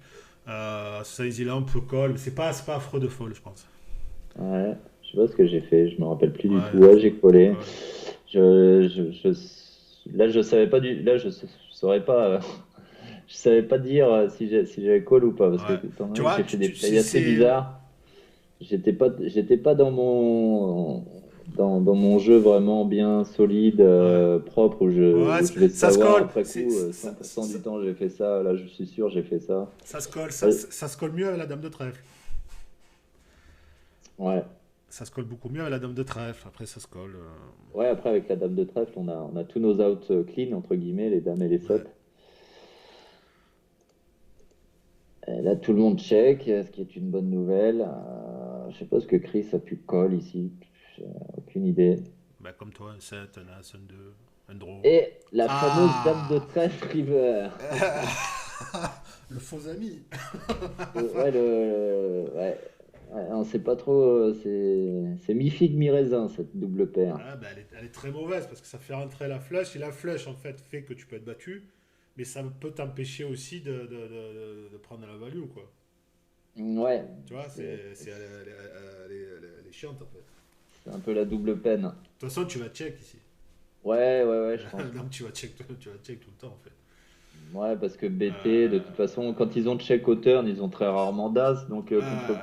Size là, on peut call, mais c'est pas affreux de fold, je pense. Ouais, je sais pas ce que j'ai fait, je me rappelle plus du Ouais, tout. Ouais, j'ai faut collé. call. Là, je savais pas là, saurais pas, je savais pas dire si j'avais call ou pas, parce que Ouais. étant Tu donné que vois, j'ai fait des plays si assez c'est. bizarres, j'étais pas dans mon jeu vraiment bien solide, Ouais. propre, Ouais, où je vais ça se savoir colle. après coup, 100% du temps j'ai fait ça. Là, je suis sûr, j'ai fait ça. Ça se colle. Ouais, Ça se colle mieux avec la dame de trèfle. ouais. Ça se colle beaucoup mieux avec la dame de trèfle. Après, ça se colle. Ouais, après avec la dame de trèfle, on a tous nos outs clean entre guillemets, les dames et les Ouais. 7. Et là, tout le monde check, ce qui est une bonne nouvelle. Je sais pas ce que Chris a pu call ici. J'ai aucune idée. Bah, comme toi, un 7, un As, un 2, un draw. Et la fameuse dame de Ah. trèfle river. Le faux ami. Ouais, ouais. Ouais, on sait pas trop. C'est mi-figue, mi-raisin, cette double paire. Ah, bah, elle est très mauvaise parce que ça fait rentrer la flèche. Et la flèche, en fait, fait que tu peux être battu. Mais ça peut t'empêcher aussi de prendre la value, quoi. Ouais, Tu vois, elle est chiante, en fait. c'est un peu la double peine. De toute façon, tu vas check ici. Ouais, ouais, ouais, je pense. Donc, tu vas check tout le temps, en fait. Ouais, parce que BT, de toute Euh, façon, quand ils ont check au turn, ils ont très rarement d'as. Donc, contre. euh,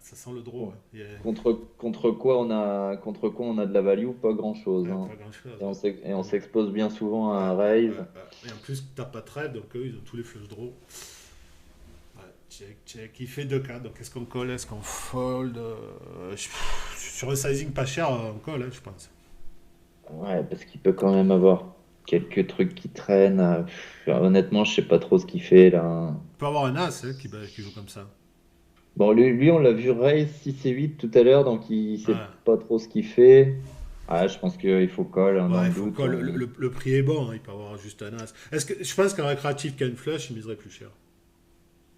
ça sent le draw. Hein. Contre quoi on a de la value? Pas grand-chose, hein. Pas grand-chose. Et Hein. on s'expose bien souvent à Ouais, un ouais, raise. ouais, ouais. Et en plus, t'as pas de trade, donc eux, ils ont tous les flush draws. Ouais, check, check. Il fait 2K, donc est-ce qu'on call, est-ce qu'on fold sur un sizing pas cher, on call, hein, je pense. Ouais, parce qu'il peut quand même avoir quelques trucs qui traînent. Honnêtement, je sais pas trop ce qu'il fait là. On peut avoir un as hein, qui joue comme ça. Bon, lui, on l'a vu raise 6 et 8 tout à l'heure, donc il sait Ouais. pas trop ce qu'il fait. Ah, je pense qu'il faut call, hein, dans Ouais, le il faut doute. call. Le prix est bon, hein, il peut avoir juste un as. Je pense qu'un récréatif qui a une flush, il miserait plus cher.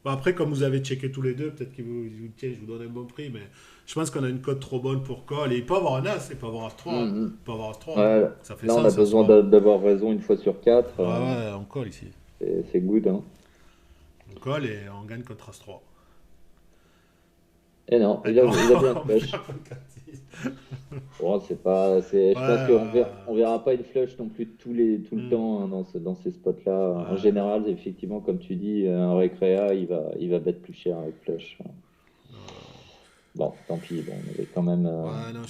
Bon, après, comme vous avez checké tous les deux, peut-être il vous tiens, je vous donne un bon prix, mais je pense qu'on a une cote trop bonne pour call. Et il peut avoir un as, il peut avoir as 3. Hein. Mhm. Il peut avoir as 3. Hein. Ouais, Ça fait là, on a sens, as besoin 3. d'avoir raison une fois sur quatre. Ouais, ouais, on call ici. C'est good, hein. On call et on gagne contre as 3. Et non, Et non, il a bien on flush. perd contre 4-6. Bon, c'est pas, Ouais, je pense on verra pas une flush non plus tout le hmm, temps, hein, dans ces spots-là. En ouais, général, effectivement, comme tu dis, un récréa, il va bet plus cher avec flush. Bon, tant pis, bon, on avait quand même, ouais, non,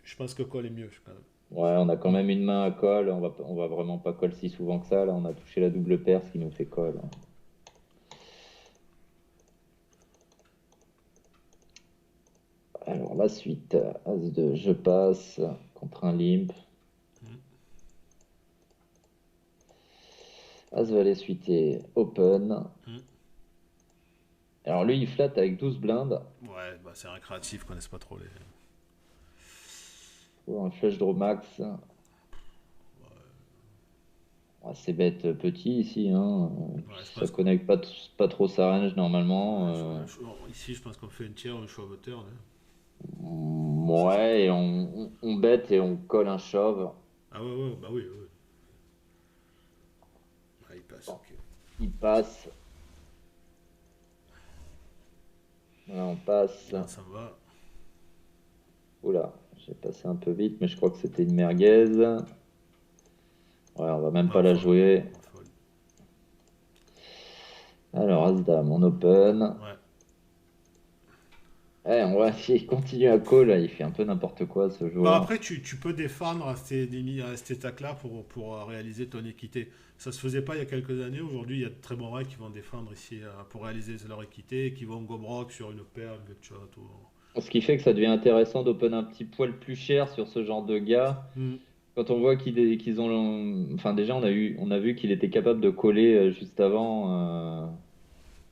je pense que call est mieux, quand même. ouais, on a quand même une main à call. On va vraiment pas call si souvent que ça. Là, on a touché la double paire, ce qui nous fait call, hein. Alors, la suite, As de je passe contre un limp. Hmm, As valet suité, open. hmm. Alors, lui, il flatte avec 12 blindes. Ouais, bah, c'est récréatif, connaissent pas trop les. Pour un flush draw max. Ah, c'est bête petit ici, hein. Ouais, je Ça pense qu'on. connecte pas trop sa range normalement. Ouais, ici, je pense qu'on fait une tiers, un choix voteur. Là. Ouais, et on bet et on colle un shove. Ah ouais, ouais, bah oui, oui. Ah, il passe, Bon, ok. il passe. Voilà, on passe. Ah, ça me va. Oula, j'ai passé un peu vite, mais je crois que c'était une merguez. Ouais, on va même Ouais, pas la fold. jouer. Fold. Alors, As-Dame, on open. Ouais. On va il continue à call, là. Il fait un peu n'importe quoi ce Bah joueur. après, tu peux défendre à cette étape-là pour réaliser ton équité. Ça se faisait pas il y a quelques années. Aujourd'hui, il y a de très bons règles qui vont défendre ici pour réaliser leur équité, et qui vont go broke sur une paire, une gutshot. Ce qui fait que ça devient intéressant d'open un petit poil plus cher sur ce genre de gars. Hmm. Quand on voit qu'ils ont, enfin déjà on a vu qu'il était capable de coller juste avant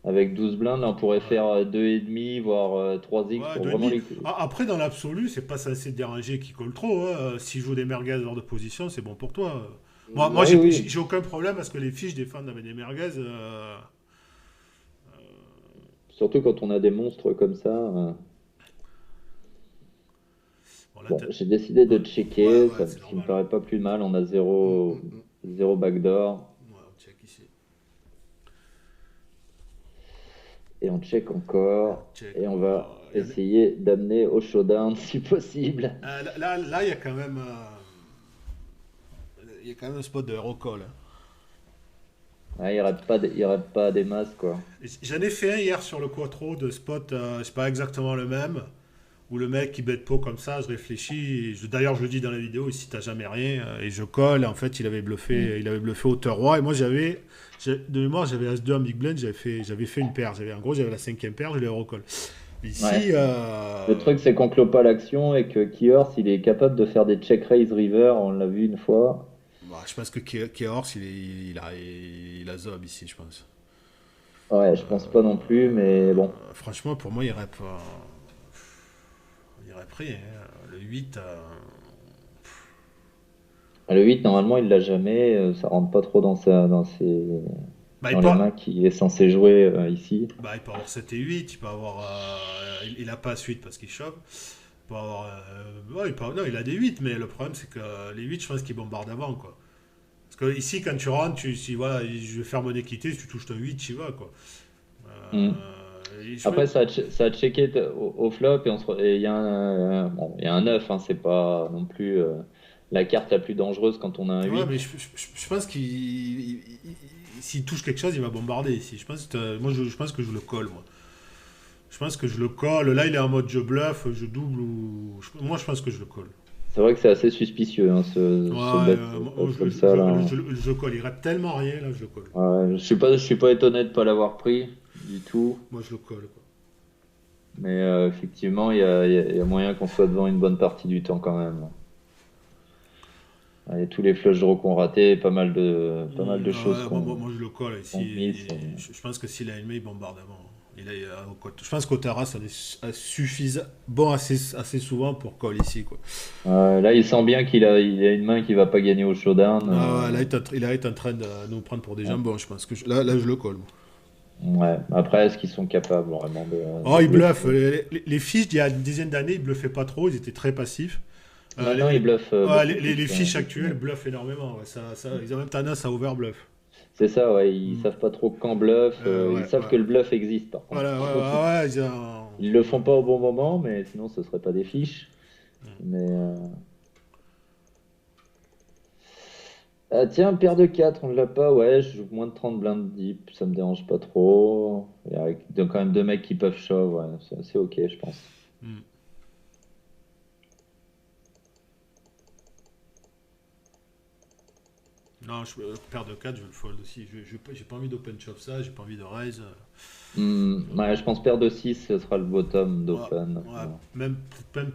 avec 12 blindes. Là, on pourrait Ouais. faire 2,5 voire 3x Ouais, pour deux et vraiment demi. les. Après, dans l'absolu, c'est pas censé te déranger qui colle trop. Hein. S'il joue des merguez hors de position, c'est bon pour toi. Moi Oui, oui. j'ai aucun problème à ce que les fiches défendent avec des merguez. Surtout quand on a des monstres comme ça. Bon, là, Bon, j'ai décidé ouais, de ouais, checker, ouais, ça, c'est ce qui me normal. paraît pas plus mal. On a Hum, hum, hum. zéro backdoor Ouais, on check ici. et on check Et on encore check et on va encore. essayer d'amener au showdown si possible. Là, il y a quand même, il y a quand même un spot de hero call. Hein. Ouais, il rate pas des masses quoi. J'en ai fait un hier sur le quattro de spot, c'est pas exactement le même, où le mec qui bet pot comme ça, je réfléchis, d'ailleurs je le dis dans la vidéo, ici t'as jamais rien, et je colle, et en fait Hmm. il avait bluffé hauteur roi, et moi de mémoire j'avais As-2 en big blind, j'avais fait une paire, en gros j'avais la cinquième paire, je l'ai recall. Ouais. Ici, Le truc, c'est qu'on clôt pas l'action et que Kiors, il est capable de faire des check raise river, on l'a vu une fois. bah, je pense que Keors, il a zob ici, je pense. Ouais, je pense pas non plus, mais bon. Franchement, pour moi, il aurait pris hein. Le 8. Le 8 normalement, il l'a jamais, ça rentre pas trop Bah, dans les mains qu'il est censé jouer ici. il peut avoir 7 et 8, il peut avoir. Il a pas 8 parce qu'il chope. Il peut avoir. Non, il a des 8, mais le problème, c'est que les 8, je pense qu'il bombarde avant, quoi. Parce que ici, quand tu rentres, si voilà, je vais faire mon équité, si tu touches ton 8, tu y vas, quoi. Hmm. Et je Après, pense- ça a checké au flop et il y a bon, il y a un 9, hein, c'est pas non plus la carte la plus dangereuse quand on a un Ouais, mais 8. je pense s'il touche quelque chose, il va bombarder ici. Je pense que je pense que je le colle, moi. Je pense que je le colle. Là, il est en mode je bluffe, je double ou. Moi, je pense que je le colle. C'est vrai que c'est assez suspicieux, hein, Ouais, ce bet moi, comme ça, là. je colle. Il rate tellement rien, là, je le colle. Ouais, je suis pas étonné de pas l'avoir pris du tout. Moi, je le colle, quoi. Mais effectivement, il y a moyen qu'on soit devant une bonne partie du temps quand même. Il y a tous les flush draws qu'on raté, pas mal de choses Ouais, moi, je le colle qu'on ici. mise. Je pense que s'il a aimé, il bombarde avant. Je pense qu'Otara, ça suffit bon assez souvent pour call ici, quoi. Là, il sent bien il a une main qui va pas gagner au showdown. Ah ouais, là, il est en train de nous prendre pour des Ouais. jambons, je pense là, je le colle, moi. Ouais. Après, est-ce qu'ils sont capables vraiment Oh, de il bluffe. bluffer? Les fiches, il y a une dizaine d'années, ils bluffaient pas trop, ils étaient très passifs. Maintenant, ils bluffent Ouais, beaucoup plus les fiches depuis. actuelles bluffent énormément. Ouais, ils ont même tendance à overbluff. C'est ça, ouais. Ils Hmm. savent pas trop quand bluff. Ils Ouais, savent ouais. que le bluff existe, par contre. Voilà, ouais, Ils le font pas au bon moment, mais sinon, ce serait pas des fiches. Mais ah, tiens, paire de 4 on l'a pas. Ouais, je joue moins de 30 blindes deep, ça me dérange pas trop. Il y a quand même deux mecs qui peuvent shove, ouais, c'est ok, je pense. Hmm. Non, paire de 4 je vais le fold aussi. J'ai pas envie d'open shove ça, j'ai pas envie de raise. Ouais, je pense paire de 6 ce sera le bottom Ouais, d'open. ouais, même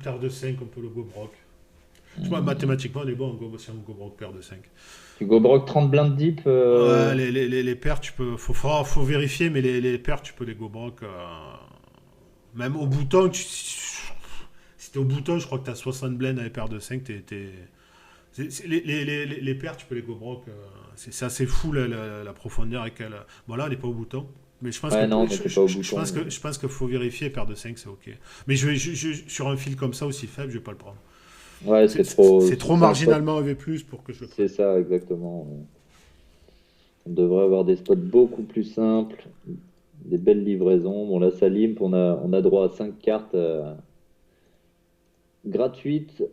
paire de 5 on peut le go broc. Je vois, Hmm. mathématiquement, on est bon si on go broc paire de 5. Tu go broke 30 blindes deep Ouais, les paires, tu peux. Faut vérifier, mais les paires, tu peux les go broc. Même au bouton, si t'es au bouton, je crois que t'as 60 blends avec paire de 5 les paires, tu peux les go broc. C'est assez fou la profondeur avec elle. Bon, là, on n'est pas au bouton. Mais Ouais, non, mais t'es pas au bouton. je pense qu'il faut vérifier, paire de 5 c'est ok. Mais sur un fil comme ça aussi faible, je vais pas le prendre. Ouais, c'est trop. C'est trop C'est un spot. marginalement EV+, pour que je le C'est prenne. ça, exactement. On devrait avoir des spots beaucoup plus simples, des belles livraisons. Bon, là, ça limpe, on a droit à 5 cartes gratuites.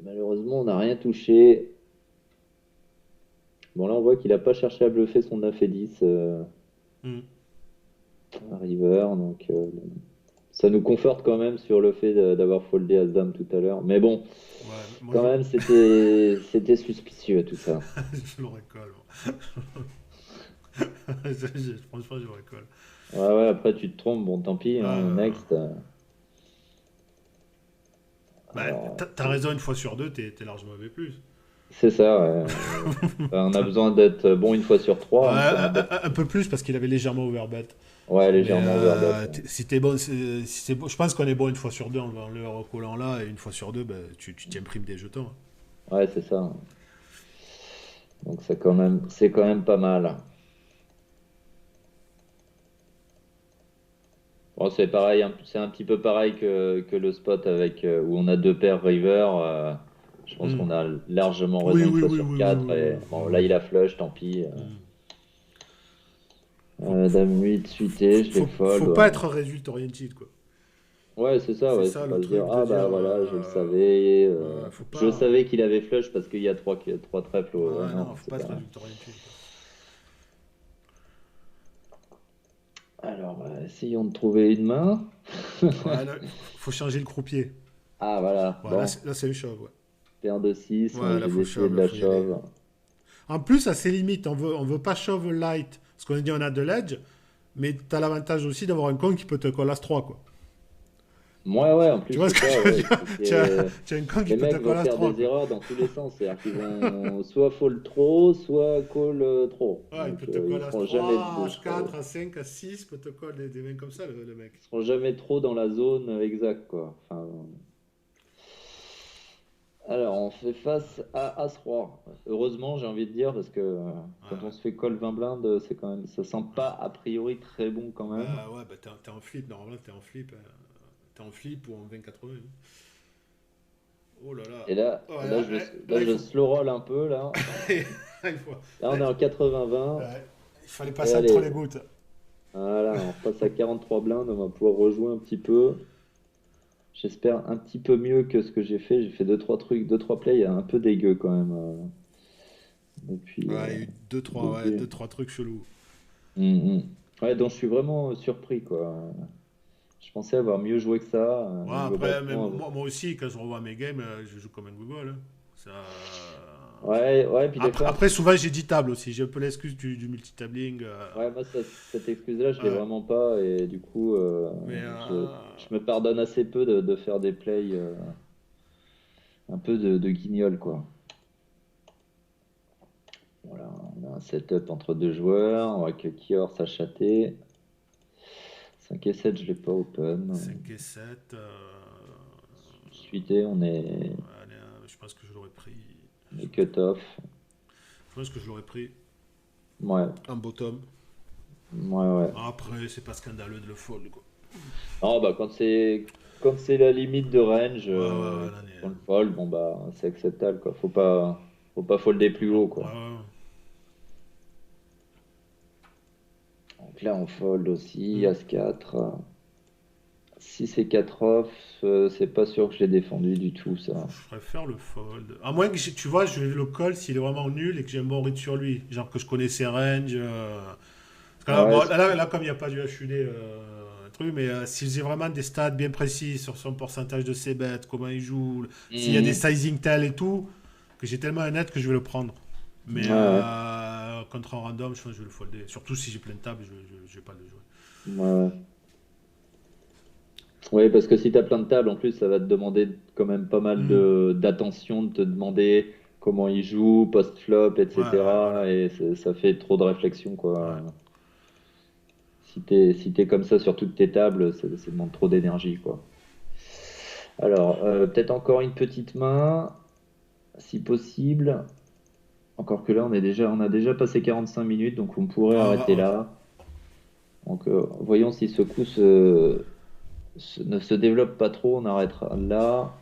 Malheureusement, on n'a rien touché. Bon, là, on voit qu'il n'a pas cherché à bluffer son 9 et 10 Hmm. à River. Donc, bon. Ça nous conforte quand même sur le fait d'avoir foldé As-Dame tout à l'heure. Mais bon, Ouais, moi, quand même, c'était suspicieux tout ça. je le récolle. Franchement, je le récolle. Ouais, ouais, après, tu te trompes. Bon, tant pis, hein, next. Bah, Alors, t'as raison une fois sur deux, t'es largement EV+. c'est ça, ouais. On a besoin d'être bon une fois sur Ouais, trois, hein, pour un bet. un peu plus parce qu'il avait légèrement overbet. Ouais, Mais légèrement overbet. Ouais. si t'es bon, si c'est bon, je pense qu'on est bon une fois sur deux en le recollant là, et une fois sur deux, bah, tu t'imprimes des jetons. Ouais, c'est ça. Donc c'est quand même pas mal. Bon, c'est pareil, c'est un petit peu pareil que le spot avec où on a deux paires river. Je pense Hmm. qu'on a largement Oui, raison une oui, fois oui, sur oui, oui, quatre. oui, Et oui, bon, là, oui. il a flush, tant pis. Hmm. Faut, faut, Dame 8 suité, je les faut fold. pas Ouais, être result oriented, quoi. ouais, c'est ça, C'est ouais. ça Faut le pas se dire, truc de ah dire. bah voilà, je le savais. Faut Je pas. savais qu'il avait flush parce qu'il y a trois trèfles. Ouais, Ouais, non, non, faut c'est pas être pas. result oriented, quoi. Alors, essayons de trouver une main. Ouais, là, faut changer le croupier. Ah voilà, Ouais, bon, là c'est une shove, ouais. paire de 6 Ouais, je là, vais faut essayer shove, de là, la faut y aller. shove. En plus, à ses limites, on veut pas shove light, parce qu'on a dit on a de l'edge, mais t'as l'avantage aussi d'avoir un con qui peut te call As-3, quoi. Ouais, ouais, en plus, Tu vois c'est ce que ça, je veux ouais. dire? Tu as un con qui Les peut te mecs vont call faire As-3, des quoi. erreurs dans tous les sens. C'est-à-dire qu'ils vont soit fold trop, soit call trop. Ouais, il Donc, peut te ils call seront jamais, As-3, H4, A5, A6, peut te call des mecs comme ça, le mec. ils seront jamais trop dans la zone exacte, quoi. Enfin, alors, on fait face à As-Roi. Heureusement, j'ai envie de dire, parce que Ouais, quand on ouais. se fait call 20 blindes, c'est quand même, ça sent pas a priori très bon quand même. Bah ouais, bah t'es en flip, normalement t'es en flip. T'es en flip ou en 20-80. Oh là là. Ouais, Là, là, je slow roll un peu, là. il faut- Là, là, on est en 80-20. il fallait Et passer entre allez, les gouttes. voilà, on repasse à 43 blindes, on va pouvoir rejouer un petit peu. J'espère un petit peu mieux que ce que j'ai fait. J'ai fait deux, trois trucs, deux, trois plays, un peu dégueu quand même. Depuis Ouais, il y a eu le début. deux, trois trucs chelous. Mm, mm. Ouais, donc je suis vraiment surpris, quoi. Je pensais avoir mieux joué que ça, Ouais, niveau après, battement. moi aussi, quand je revois mes games, je joue comme un Google, hein. Ça... Ouais, ouais, puis des fois, Après, souvent, j'ai dit table aussi. J'ai un peu l'excuse du multitabling. ouais, moi, cette excuse-là, je l'ai Ouais. vraiment pas, et du coup, Mais je me pardonne assez peu de faire des plays un peu de guignol, quoi. Voilà, on a un setup entre deux joueurs, on voit que Kior s'achater. 5 et 7, je l'ai pas open. 5 et 7. Suité, Allez, je pense que je l'aurais pris. on Je est pense, cut off. je pense que je l'aurais pris Ouais, en bottom. ouais, ouais. Après, c'est pas scandaleux de le fold, quoi. Non, bah quand c'est la limite de range, Ouais, ouais, ouais, là, qu'on le fold, bon bah c'est acceptable quoi. Faut pas folder plus haut ouais, quoi. ouais. Donc là on fold aussi, Hmm. As-4. Si c'est 4 off, c'est pas sûr que je l'ai défendu du tout ça. Je préfère le fold. À moins que, tu vois, je le call s'il est vraiment nul et que j'ai un bon read sur lui. Genre que je connais ses ranges. Parce que là, Ouais, bon, là, comme il n'y a pas du HUD, truc, mais si j'ai vraiment des stats bien précis sur son pourcentage de ses bêtes, comment il joue, s'il y a des mhm. sizing tell et tout, que j'ai tellement un net que je vais le prendre. Mais Ouais, ouais, contre un random, je pense que je vais le folder. Surtout si j'ai plein de tables, je vais pas le jouer. ouais, ouais. Ouais, parce que si t'as plein de tables, en plus, ça va te demander quand même pas mal Hmm. d'attention, de te demander comment il joue, post-flop, Ouais, ouais, etc. voilà. Et ça fait trop de réflexion, Ouais. quoi. Si t'es comme ça sur toutes tes tables, ça demande trop d'énergie, quoi. Alors, peut-être encore une petite main, si possible. Encore que là, on a déjà passé 45 minutes, donc on pourrait arrêter Ouais. là. Donc, voyons si ce coup ne se développe pas trop. On arrêtera là.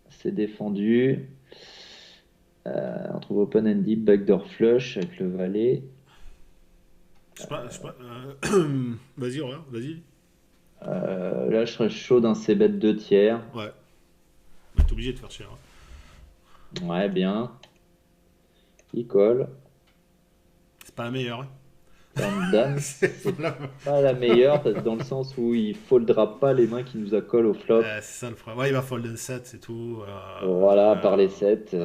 C'est défendu. On trouve open and deep, backdoor flush avec le valet. Vas-y, regarde, vas-y. Là, je serais chaud d'un c-bet 2 tiers. Ouais. Mais t'es obligé de faire cher, hein. Ouais, bien. Il colle. C'est pas la meilleure, hein. Turn dame, C'est c'est pas la... pas la meilleure dans le sens où il foldra pas les mains qui nous accolent au flop. C'est ça le problème. Ouais, il va fold un 7, c'est tout. Voilà, par les 7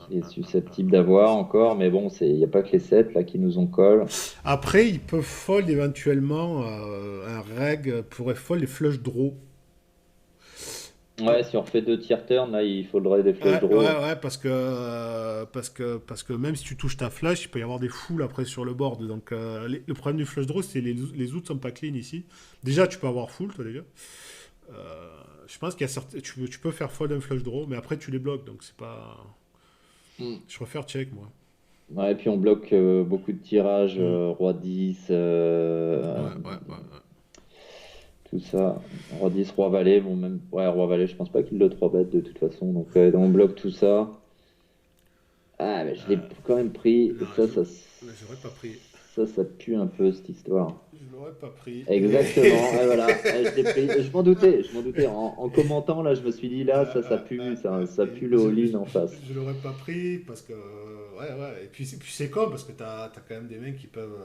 qu'il est susceptible d'avoir encore. Mais bon, il n'y a pas que les 7 là qui nous ont call. Après, il peut fold éventuellement un reg pourrait fold les flush draw. Ouais, si on refait 2 tiers turn, là, il faudrait des flush Ouais, ouais, draws. ouais, parce que même si tu touches ta flush, il peut y avoir des foules après sur le board. Donc, le problème du flush draw, c'est les outs sont pas clean ici. Déjà, tu peux avoir full, toi, déjà. Je pense qu'il y a tu peux faire fold un flush draw, mais après, tu les bloques. Donc, c'est pas. Hmm. Je préfère check, moi. Ouais, et puis on bloque beaucoup de tirages, Hmm. roi 10, Ouais, ouais, ouais. tout ça. Roi 10, roi valet, bon, même, ouais, roi valet, je pense pas qu'il le 3 bet de toute façon. Donc, on bloque tout ça. Ah, mais je l'ai quand même pris. Et Non, j'aurais pas pris. ça pue un peu cette histoire. Je l'aurais pas pris. Exactement, ouais, voilà. Je l'ai pris. Je m'en doutais, je m'en doutais. En commentant, là, je me suis dit, là, ça pue, ça pue le all-in en face. Je l'aurais pas pris parce que. Ouais, ouais. Et puis c'est con parce que t'as quand même des mecs qui peuvent.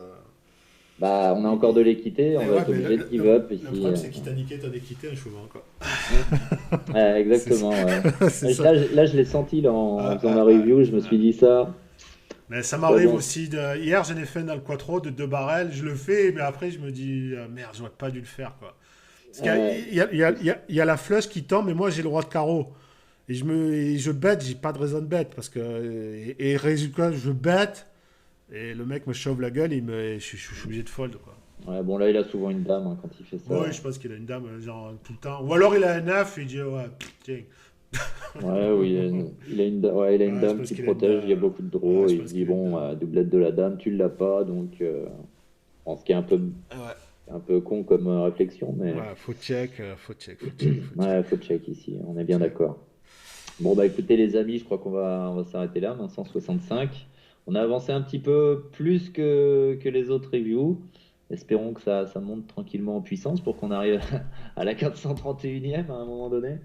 Bah, on a Il- encore de il- l'équité, on Mais va ouais, être mais obligé de give up le ici. problème, c'est qu'il t'a niqué ton équité un cheveu, quoi. Ouais, C'est exactement, ouais. c'est Ouais, ça. Là, je l'ai senti là, en Ah, faisant ah, ma ah, review, je me ah. suis dit ça, Mais ça c'est pas m'arrive bon. aussi. Hier, j'en ai fait un dans le quattro de 2 barrels. Je le fais, mais après, je me dis, merde, j'aurais pas dû le faire, quoi. Parce qu'il Ouais. y a, il y a- il y a- il y a la flush qui tombe, et moi, j'ai le roi de carreau. Et je bête, j'ai pas de raison de bête. Parce que, et résultat, je bête. Et le mec me chauffe la gueule, je suis obligé de fold, quoi. Ouais, bon, là, il a souvent une dame hein, quand il fait Oui, ça. je pense qu'il a une dame, genre, tout le temps. Ou alors il a un 9 et il dit, ouais, tiens. Ouais, oui, ouais, il a une Ouais, je dame pense qui qu'il a une protège, il y a dame. beaucoup de Ouais, draws, je et il se pense dit, qu'il a une bon, dame. doublette de la dame, tu l'as pas, donc, bon, ce qui est Ouais, un peu con comme réflexion, mais ouais, faut check, faut check, faut check. ouais, faut check ici, on est Faut bien check. d'accord. Bon, bah écoutez, les amis, je crois qu'on va s'arrêter là, maintenant 165. On a avancé un petit peu plus que les autres reviews. Espérons que ça monte tranquillement en puissance pour qu'on arrive à la 431e à un moment donné.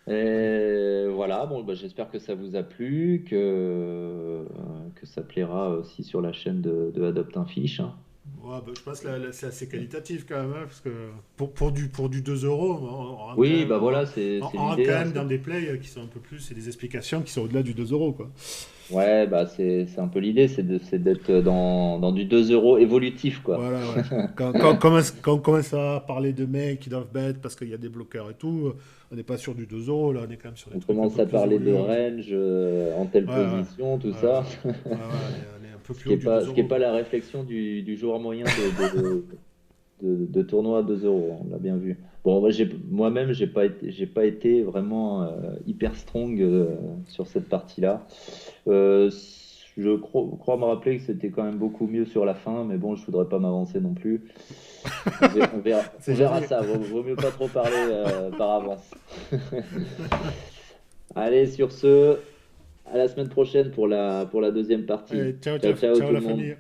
Et voilà, bon, bah, j'espère que ça vous a plu, que ça plaira aussi sur la chaîne de Adopte un Fiche, hein. Ouais, bah, je pense que c'est assez qualitatif quand même, hein, parce que pour du 2 euros, on rentre quand Oui, même, bah voilà, c'est on rentre l'idée, quand hein, même dans des plays qui sont un peu plus, et des explications qui sont au-delà du 2 euros, quoi. ouais, bah c'est un peu l'idée, c'est d'être dans du 2 euros évolutif, quoi. Voilà, ouais. Quand on commence à parler de mecs qui doivent bet parce qu'il y a des bloqueurs et tout, on n'est pas sur du 2 euros, là, on est quand même sur des On trucs un commence peu à plus parler de évolués. range en telle Ouais, ouais. position, tout Ouais, ouais. ça. Ouais, ouais, on est un peu Ce plus qui est haut du pas, 2 ce qui est euros, pas quoi. la réflexion du joueur moyen de tournoi à 2 euros, on l'a bien vu. Bon, moi-même, j'ai pas été vraiment hyper strong sur cette partie-là. Euh, crois me rappeler que c'était quand même beaucoup mieux sur la fin, mais bon, je voudrais pas m'avancer non plus. On C'est verra jamais. ça. Vaut mieux pas trop parler par avance. Allez, sur ce, à la semaine prochaine pour la deuxième partie. Allez, ciao, Ciao, ciao, ciao ciao tout la le monde. famille.